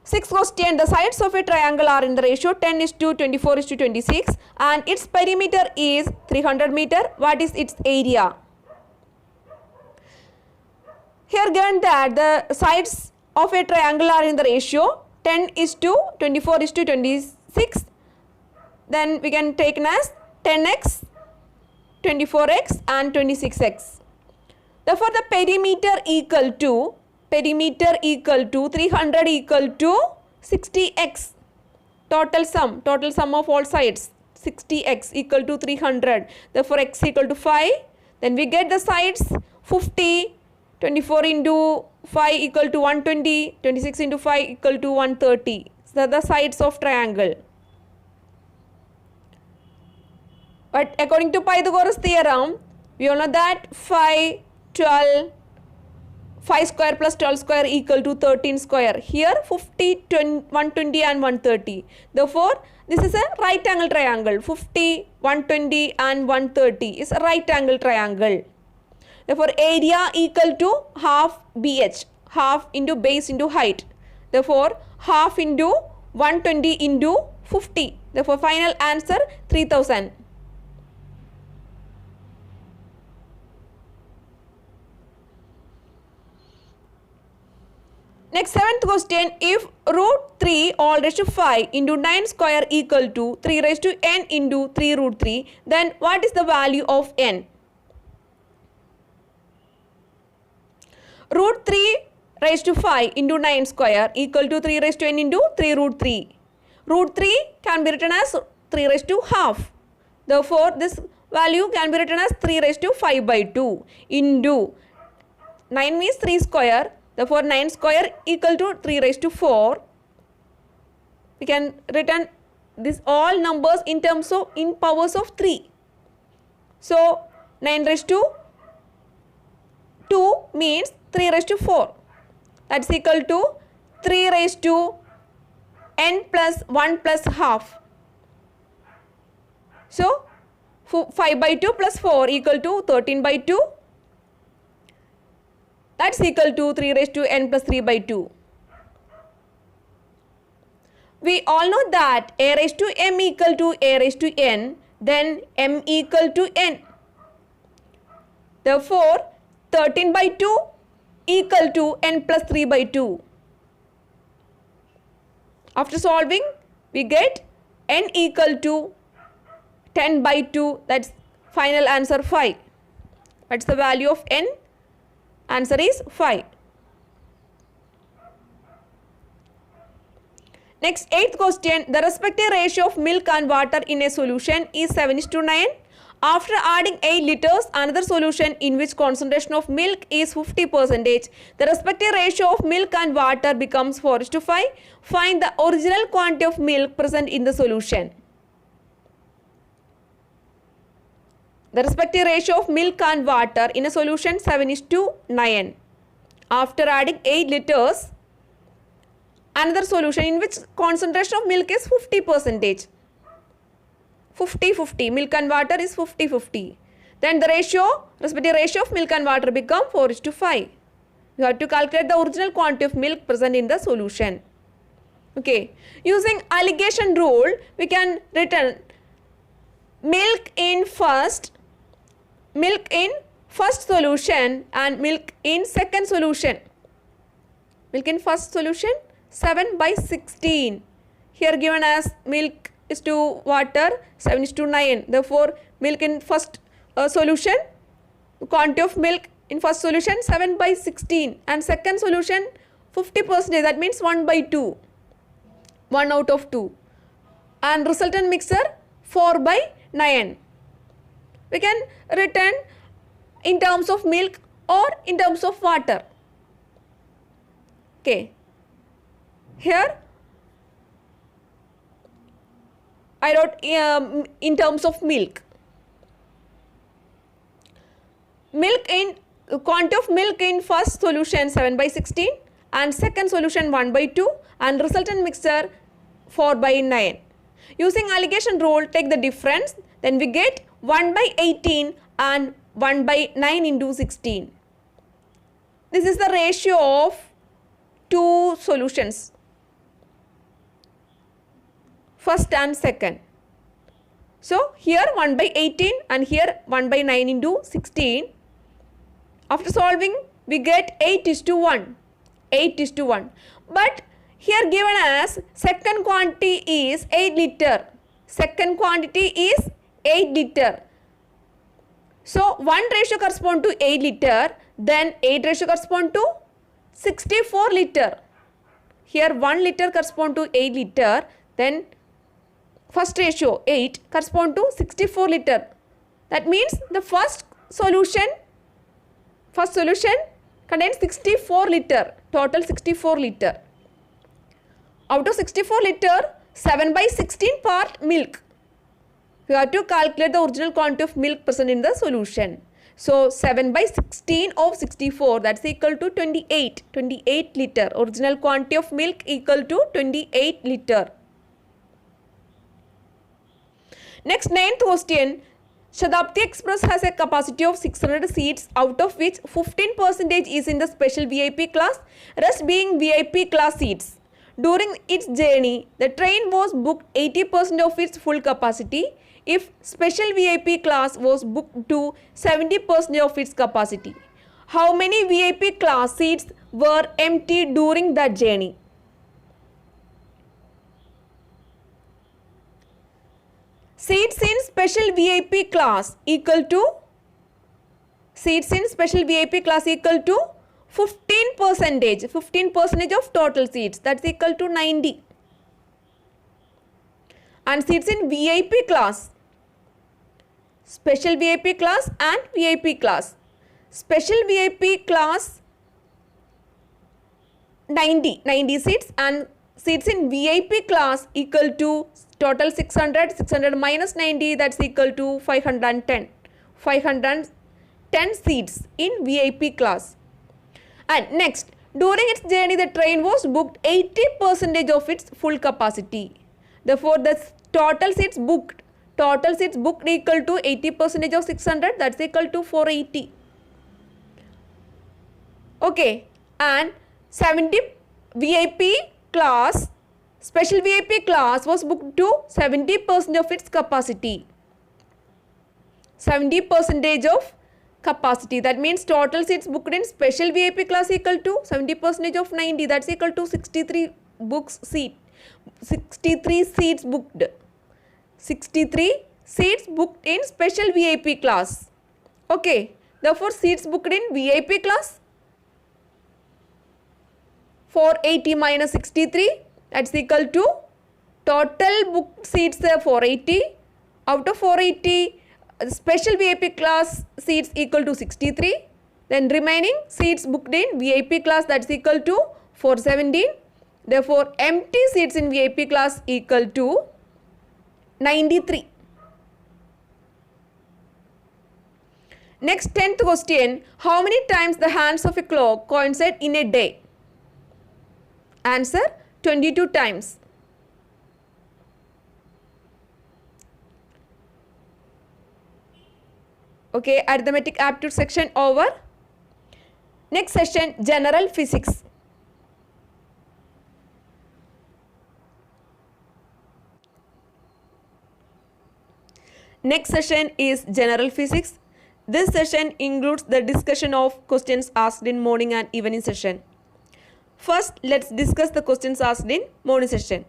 Sixth question, the sides of a triangle are in the ratio 10:24:26 and its perimeter is 300 meter. What is its area? Here given that the sides of a triangle are in the ratio 10:24:26, then we can take as 10x, 24x and 26x. Therefore, the perimeter equal to 300 equal to 60x. Total sum of all sides 60x equal to 300. Therefore, x equal to 5. Then we get the sides 50. 24 into 5 equal to 120, 26 into 5 equal to 130. So, the sides of triangle. But according to Pythagoras theorem, we all know that 5 square plus 12 square equal to 13 square. Here 50, 120 and 130. Therefore, this is a right angle triangle. 50, 120 and 130 is a right angle triangle. Therefore, area equal to half BH, half into base into height. Therefore, half into 120 into 50. Therefore, final answer 3000. Next, seventh question, if root 3 all raised to 5 into 9 square equal to 3 raised to n into 3 root 3, then what is the value of n? Root 3 raised to 5 into 9 square equal to 3 raised to n into 3 root 3. Root 3 can be written as 3 raised to half. Therefore, this value can be written as 3 raised to 5 by 2 into 9 means 3 square. Therefore, 9 square equal to 3 raised to 4. We can written this all numbers in terms of in powers of 3. So, 9 raised to 2 means 3 raised to 4. That's equal to 3 raised to n plus 1 plus half. So, 5 by 2 plus 4 equal to 13 by 2. That's equal to 3 raised to n plus 3 by 2. We all know that a raised to m equal to a raised to n, then m equal to n. Therefore, 13 by 2 equal to n plus 3 by 2. After solving, we get n equal to 10 by 2, that's final answer 5. What's the value of n? Answer is 5. Next, eighth question, the respective ratio of milk and water in a solution is 7:9. After adding 8 liters, another solution in which concentration of milk is 50%, the respective ratio of milk and water becomes 4:5. Find the original quantity of milk present in the solution. The respective ratio of milk and water in a solution 7:9. After adding 8 liters, another solution in which concentration of milk is 50%. 50-50, milk and water is 50-50. Then the respective ratio of milk and water become 4:5. You have to calculate the original quantity of milk present in the solution. Okay, using alligation rule, we can written milk in first solution and milk in second solution. Milk in first solution 7/16. Here given as milk is to water 7:9. Therefore, milk in first solution, quantity of milk in first solution 7/16 and second solution 50%, that means 1/2. 1 out of 2. And resultant mixture 4/9. We can written in terms of milk or in terms of water. Okay. Here I wrote in terms of milk. Quantity of milk in first solution 7/16 and second solution 1/2 and resultant mixture 4/9. Using alligation rule, take the difference, then we get 1/18 and 1/9 into 16. This is the ratio of two solutions. first and second. So here 1 by 18 and here 1 by 9 into 16. After solving we get 8:1. 8:1. But here given as second quantity is 8 liter. Second quantity is 8 liter. So 1 ratio correspond to 8 liter. Then 8 ratio correspond to 64 liter. Here 1 liter correspond to 8 liter. Then first ratio 8 correspond to 64 liter. That means the first solution contains 64 liter. Total 64 liter. Out of 64 liter, 7 by 16 part milk. We have to calculate the original quantity of milk present in the solution. So 7 by 16 of 64, that's equal to 28. 28 liter. Original quantity of milk equal to 28 liter. Next, 9th question. Shatabdi Express has a capacity of 600 seats, out of which 15% is in the special VIP class, rest being VIP class seats. During its journey, the train was booked 80% of its full capacity if special VIP class was booked to 70% of its capacity. How many VIP class seats were empty during that journey? Seats in special VIP class equal to 15%. 15% of total seats, that's equal to 90. And seats in VIP class, special VIP class and VIP class. Special VIP class 90 seats, and seats in VIP class equal to total 600 minus 90, that's equal to 510. 510 seats in VIP class. And next, during its journey the train was booked 80% of its full capacity. Therefore the total seats booked equal to 80% of 600, that's equal to 480. Okay, and 70 VIP class, special VIP class was booked to 70% of its capacity. 70% of capacity, that means total seats booked in special VIP class equal to 70% of 90, that's equal to 63 seats booked. 63 seats booked in special VIP class. Okay, therefore seats booked in VIP class 480 minus 63, that's equal to total booked seats 480. Out of 480, special VIP class seats equal to 63. Then remaining seats booked in VIP class, that's equal to 417. Therefore empty seats in VIP class equal to 93. Next, 10th question. How many times the hands of a clock coincide in a day? Answer: 22 times. Okay, arithmetic aptitude section over. Next session, general physics. Next session is general physics. This session includes the discussion of questions asked in morning and evening session. First, let's discuss the questions asked in morning session.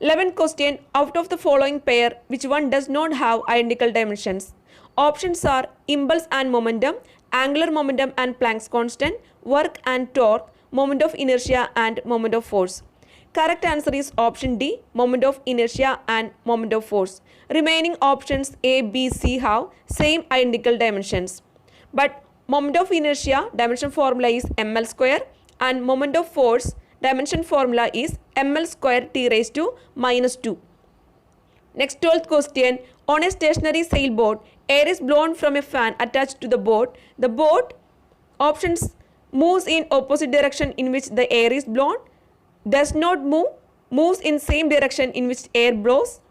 11th question. Out of the following pair, which one does not have identical dimensions? Options are impulse and momentum, angular momentum and Planck's constant, work and torque, moment of inertia and moment of force. Correct answer is option D, moment of inertia and moment of force. Remaining options A, B, C have same identical dimensions. But moment of inertia dimension formula is ml square, and moment of force dimension formula is ml square t raised to minus 2. Next, 12th question. On a stationary sailboat, air is blown from a fan attached to the boat. The boat, options, moves in opposite direction in which the air is blown, does not move, moves in same direction in which air blows,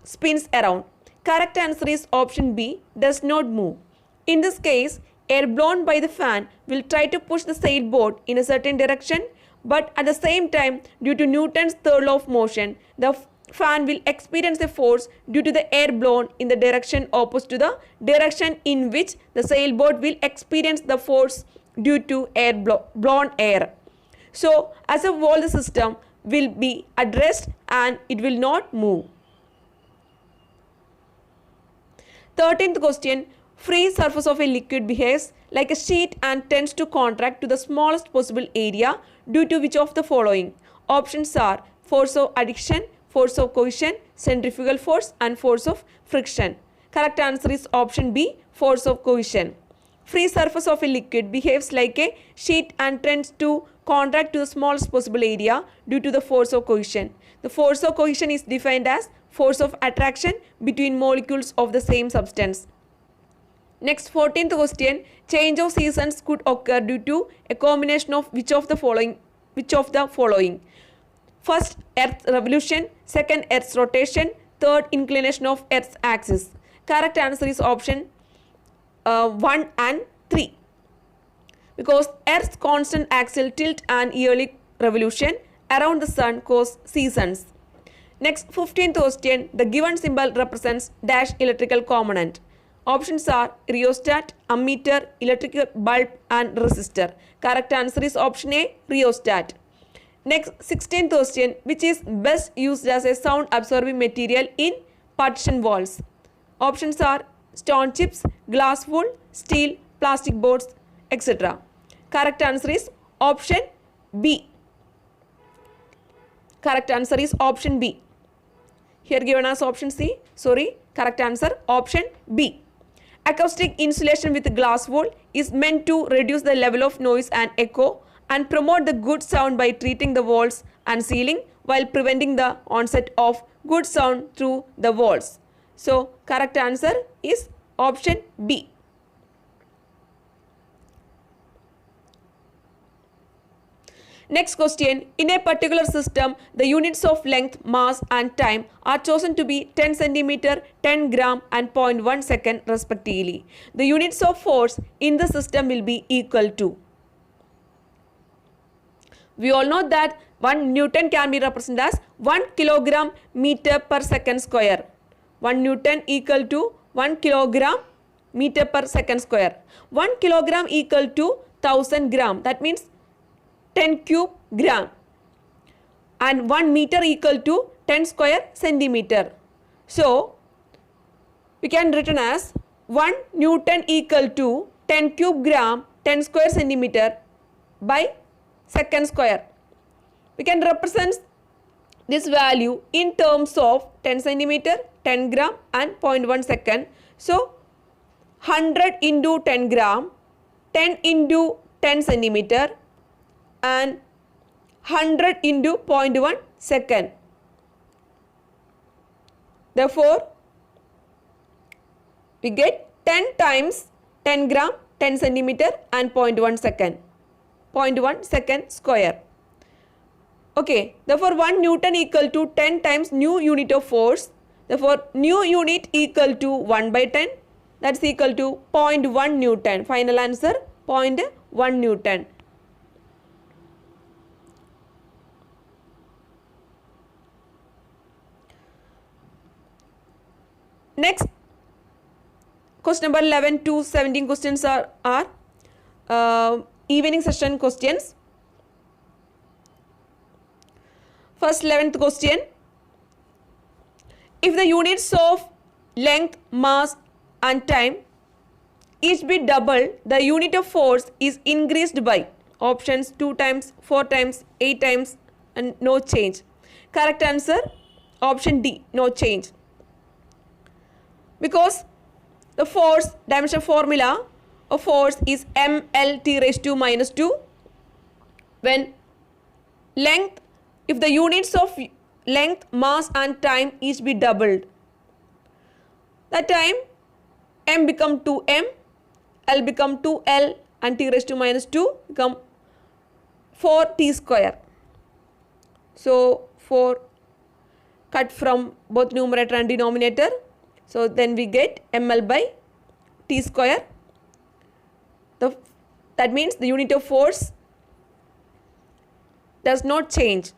spins around. Correct answer is option B, does not move. In this case, air blown by the fan will try to push the sailboat in a certain direction, but at the same time, due to Newton's third law of motion, the fan will experience a force due to the air blown in the direction opposite to the direction in which the sailboat will experience the force due to blown air. So as a whole, the system will be addressed and it will not move. 13th question. Free surface of a liquid behaves like a sheet and tends to contract to the smallest possible area due to which of the following? Options are force of addition, force of cohesion, centrifugal force and force of friction. Correct answer is option B, force of cohesion. Free surface of a liquid behaves like a sheet and tends to contract to the smallest possible area due to the force of cohesion. The force of cohesion is defined as force of attraction between molecules of the same substance. Next, 14th question. Change of seasons could occur due to a combination of which of the following? First, Earth's revolution. Second, Earth's rotation. Third, inclination of Earth's axis. Correct answer is option 1 and 3. Because Earth's constant axial tilt and yearly revolution around the sun cause seasons. Next, 15th question. The given symbol represents dash electrical component. Options are rheostat, ammeter, electrical bulb and resistor. Correct answer is option A, rheostat. Next, 16th question. Which is best used as a sound absorbing material in partition walls? Options are stone chips, glass wool, steel, plastic boards, etc. Correct answer is option B. Correct answer is option B. Here given as option C. Correct answer option B. Acoustic insulation with glass wool is meant to reduce the level of noise and echo and promote the good sound by treating the walls and ceiling while preventing the onset of good sound through the walls. So, correct answer is option B. Next question. In a particular system, the units of length, mass and time are chosen to be 10 cm, 10 gram and 0.1 second respectively. The units of force in the system will be equal to. We all know that 1 Newton can be represented as 1 kilogram meter per second square. 1 Newton equal to 1 kilogram meter per second square. 1 kilogram equal to 1000 gram. That means 10 cube gram, and 1 meter equal to 10 square centimeter. So, we can written as 1 Newton equal to 10 cube gram 10 square centimeter by second square. We can represent this value in terms of 10 centimeter, 10 gram and 0.1 second. So, 100 into 10 gram, 10 into 10 centimeter and 100 into 0.1 second. Therefore, we get 10 times 10 gram 10 centimeter and 0.1 second. 0.1 second square. Okay, therefore 1 Newton equal to 10 times new unit of force. Therefore, new unit equal to 1 by 10. That's equal to 0.1 Newton. Final answer 0.1 Newton. Next, question number 11 to 17 questions are evening session questions. First, 11th question. If the units of length, mass and time each be double, the unit of force is increased by options 2 times, 4 times, 8 times and no change. Correct answer option D, no change. Because the force dimension formula of force is mLT raised to minus 2 when length, if the units of length, mass and time each be doubled, that time m become 2m, L become 2L and T raised to minus 2 become 4T square. So 4 cut from both numerator and denominator. So then we get ml by T square. That means the unit of force does not change.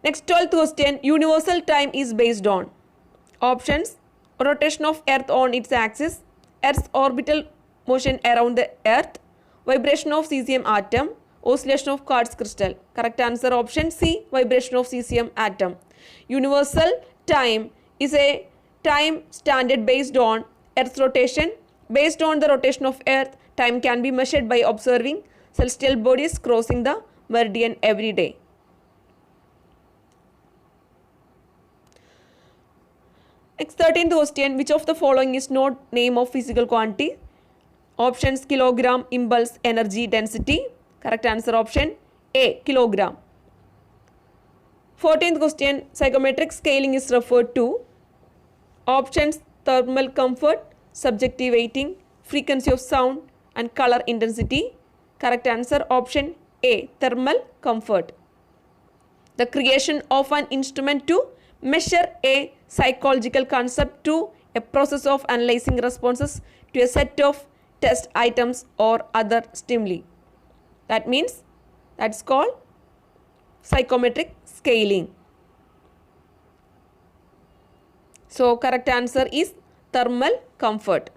Next 12th question, universal time is based on options: rotation of earth on its axis, earth's orbital motion around the earth, vibration of cesium atom, oscillation of quartz crystal. Correct answer option C, vibration of cesium atom. Universal time is a time standard based on earth's rotation. Based on the rotation of earth, time can be measured by observing celestial bodies crossing the meridian every day. Next 13th question, which of the following is not name of physical quantity? Options: kilogram, impulse, energy, density. Correct answer option A, kilogram. 14th question, psychometric scaling is referred to. Options: thermal comfort, subjective weighting, frequency of sound and color intensity. Correct answer option A, thermal comfort. The creation of an instrument to measure a psychological concept through a process of analyzing responses to a set of test items or other stimuli. That means that's called psychometric scaling. So correct answer is thermal comfort.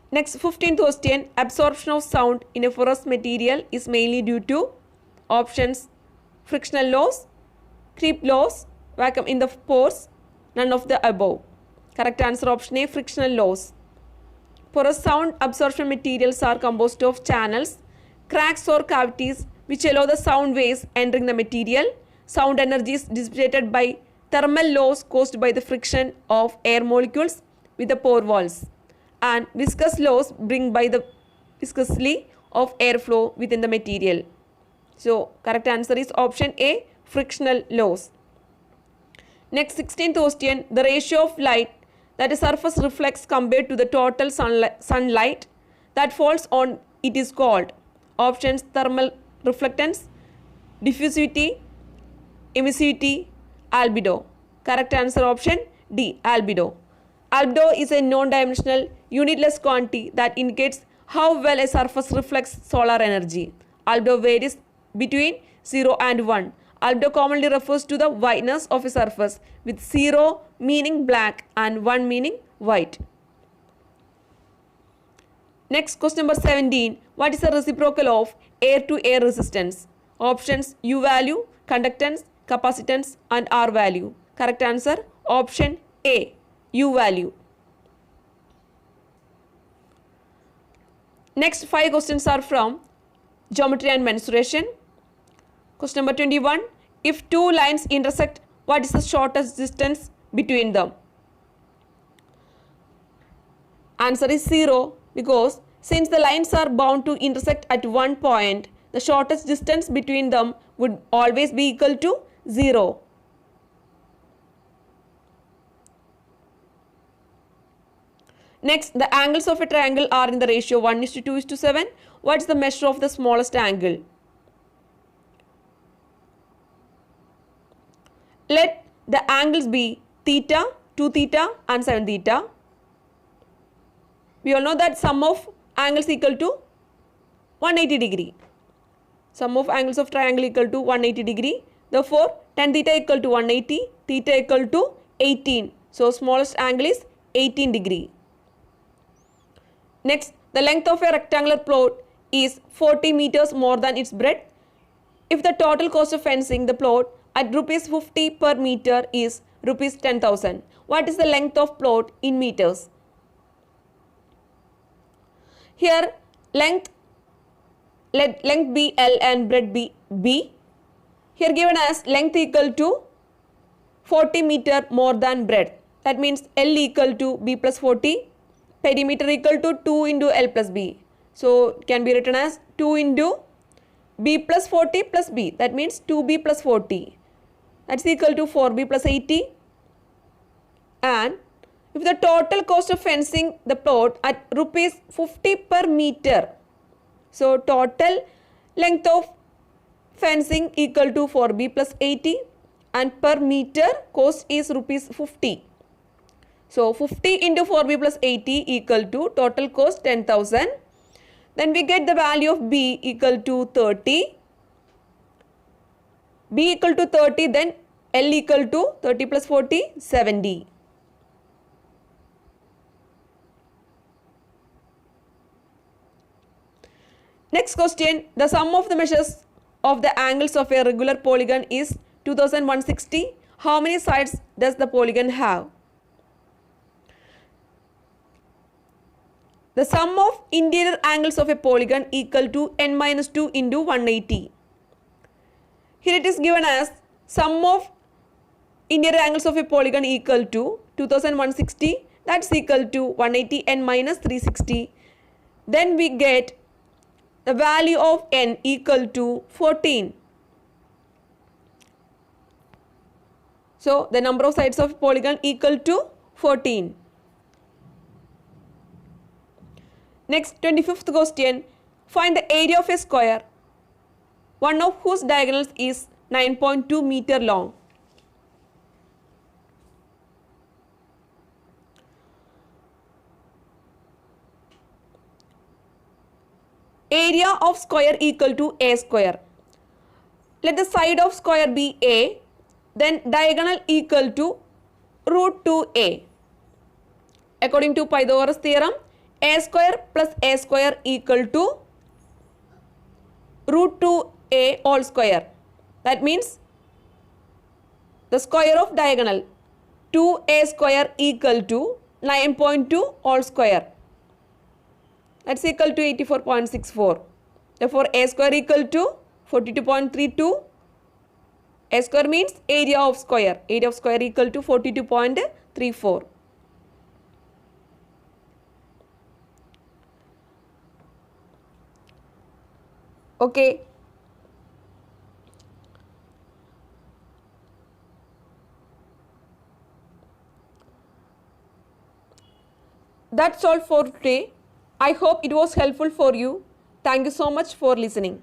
Next 15th question, absorption of sound in a porous material is mainly due to options: frictional loss, creep loss, vacuum in the pores, none of the above. Correct answer option A, frictional loss. Porous sound absorption materials are composed of channels, cracks or cavities which allow the sound waves entering the material. Sound energy is dissipated by thermal loss caused by the friction of air molecules with the pore walls, and viscous loss bring by the viscosity of airflow within the material. So correct answer is option A, frictional loss. Next 16th question, the ratio of light that a surface reflects compared to the total sunlight that falls on it is called. Options: thermal reflectance, diffusivity, emissivity, albedo. Correct answer option D, albedo. Albedo is a non-dimensional unitless quantity that indicates how well a surface reflects solar energy. Albedo varies between 0 and 1. Albedo commonly refers to the whiteness of a surface, with 0 meaning black and 1 meaning white. Next question number 17. What is the reciprocal of air to air resistance? Options: U value, conductance, capacitance and R value. Correct answer option A, U value. Next 5 questions are from geometry and mensuration. Question number 21. If two lines intersect, what is the shortest distance between them? Answer is 0, because since the lines are bound to intersect at one point, the shortest distance between them would always be equal to 0. Next, the angles of a triangle are in the ratio 1:2:7. What is the measure of the smallest angle? Let the angles be theta, 2 theta and 7 theta. We all know that sum of angles equal to 180 degree. Sum of angles of triangle equal to 180 degree. Therefore, tan theta equal to 180, theta equal to 18. So, smallest angle is 18 degree. Next, the length of a rectangular plot is 40 meters more than its breadth. If the total cost of fencing the plot at rupees 50 per meter is rupees 10,000, what is the length of plot in meters? Here, length be L and breadth be B. Here given as length equal to 40 meter more than breadth. That means L equal to B plus 40. Perimeter equal to 2 into L plus B. So, it can be written as 2 into B plus 40 plus B. That means 2B plus 40. That is equal to 4B plus 80. And if the total cost of fencing the plot at rupees 50 per meter. So, total length of fencing equal to 4B plus 80 and per meter cost is rupees 50. So, 50 into 4B plus 80 equal to total cost 10,000. Then we get the value of B equal to 30. B equal to 30, then L equal to 30 plus 40, 70. Next question, the sum of the measures of the angles of a regular polygon is 2160. How many sides does the polygon have? The sum of interior angles of a polygon equal to n minus 2 into 180. Here it is given as sum of interior angles of a polygon equal to 2160, that's equal to 180 n minus 360. Then we get the value of n equal to 14. So the number of sides of polygon equal to 14. Next, 25th question, find the area of a square, one of whose diagonals is 9.2 meter long. Area of square equal to a square. Let the side of square be a, then diagonal equal to root 2a. According to Pythagoras theorem, a square plus a square equal to root 2a all square. That means the square of diagonal 2a square equal to 9.2 all square. That's equal to 84.64. Therefore, a square equal to 42.32. A square means area of square. Area of square equal to 42.34. Okay. That's all for today. I hope it was helpful for you. Thank you so much for listening.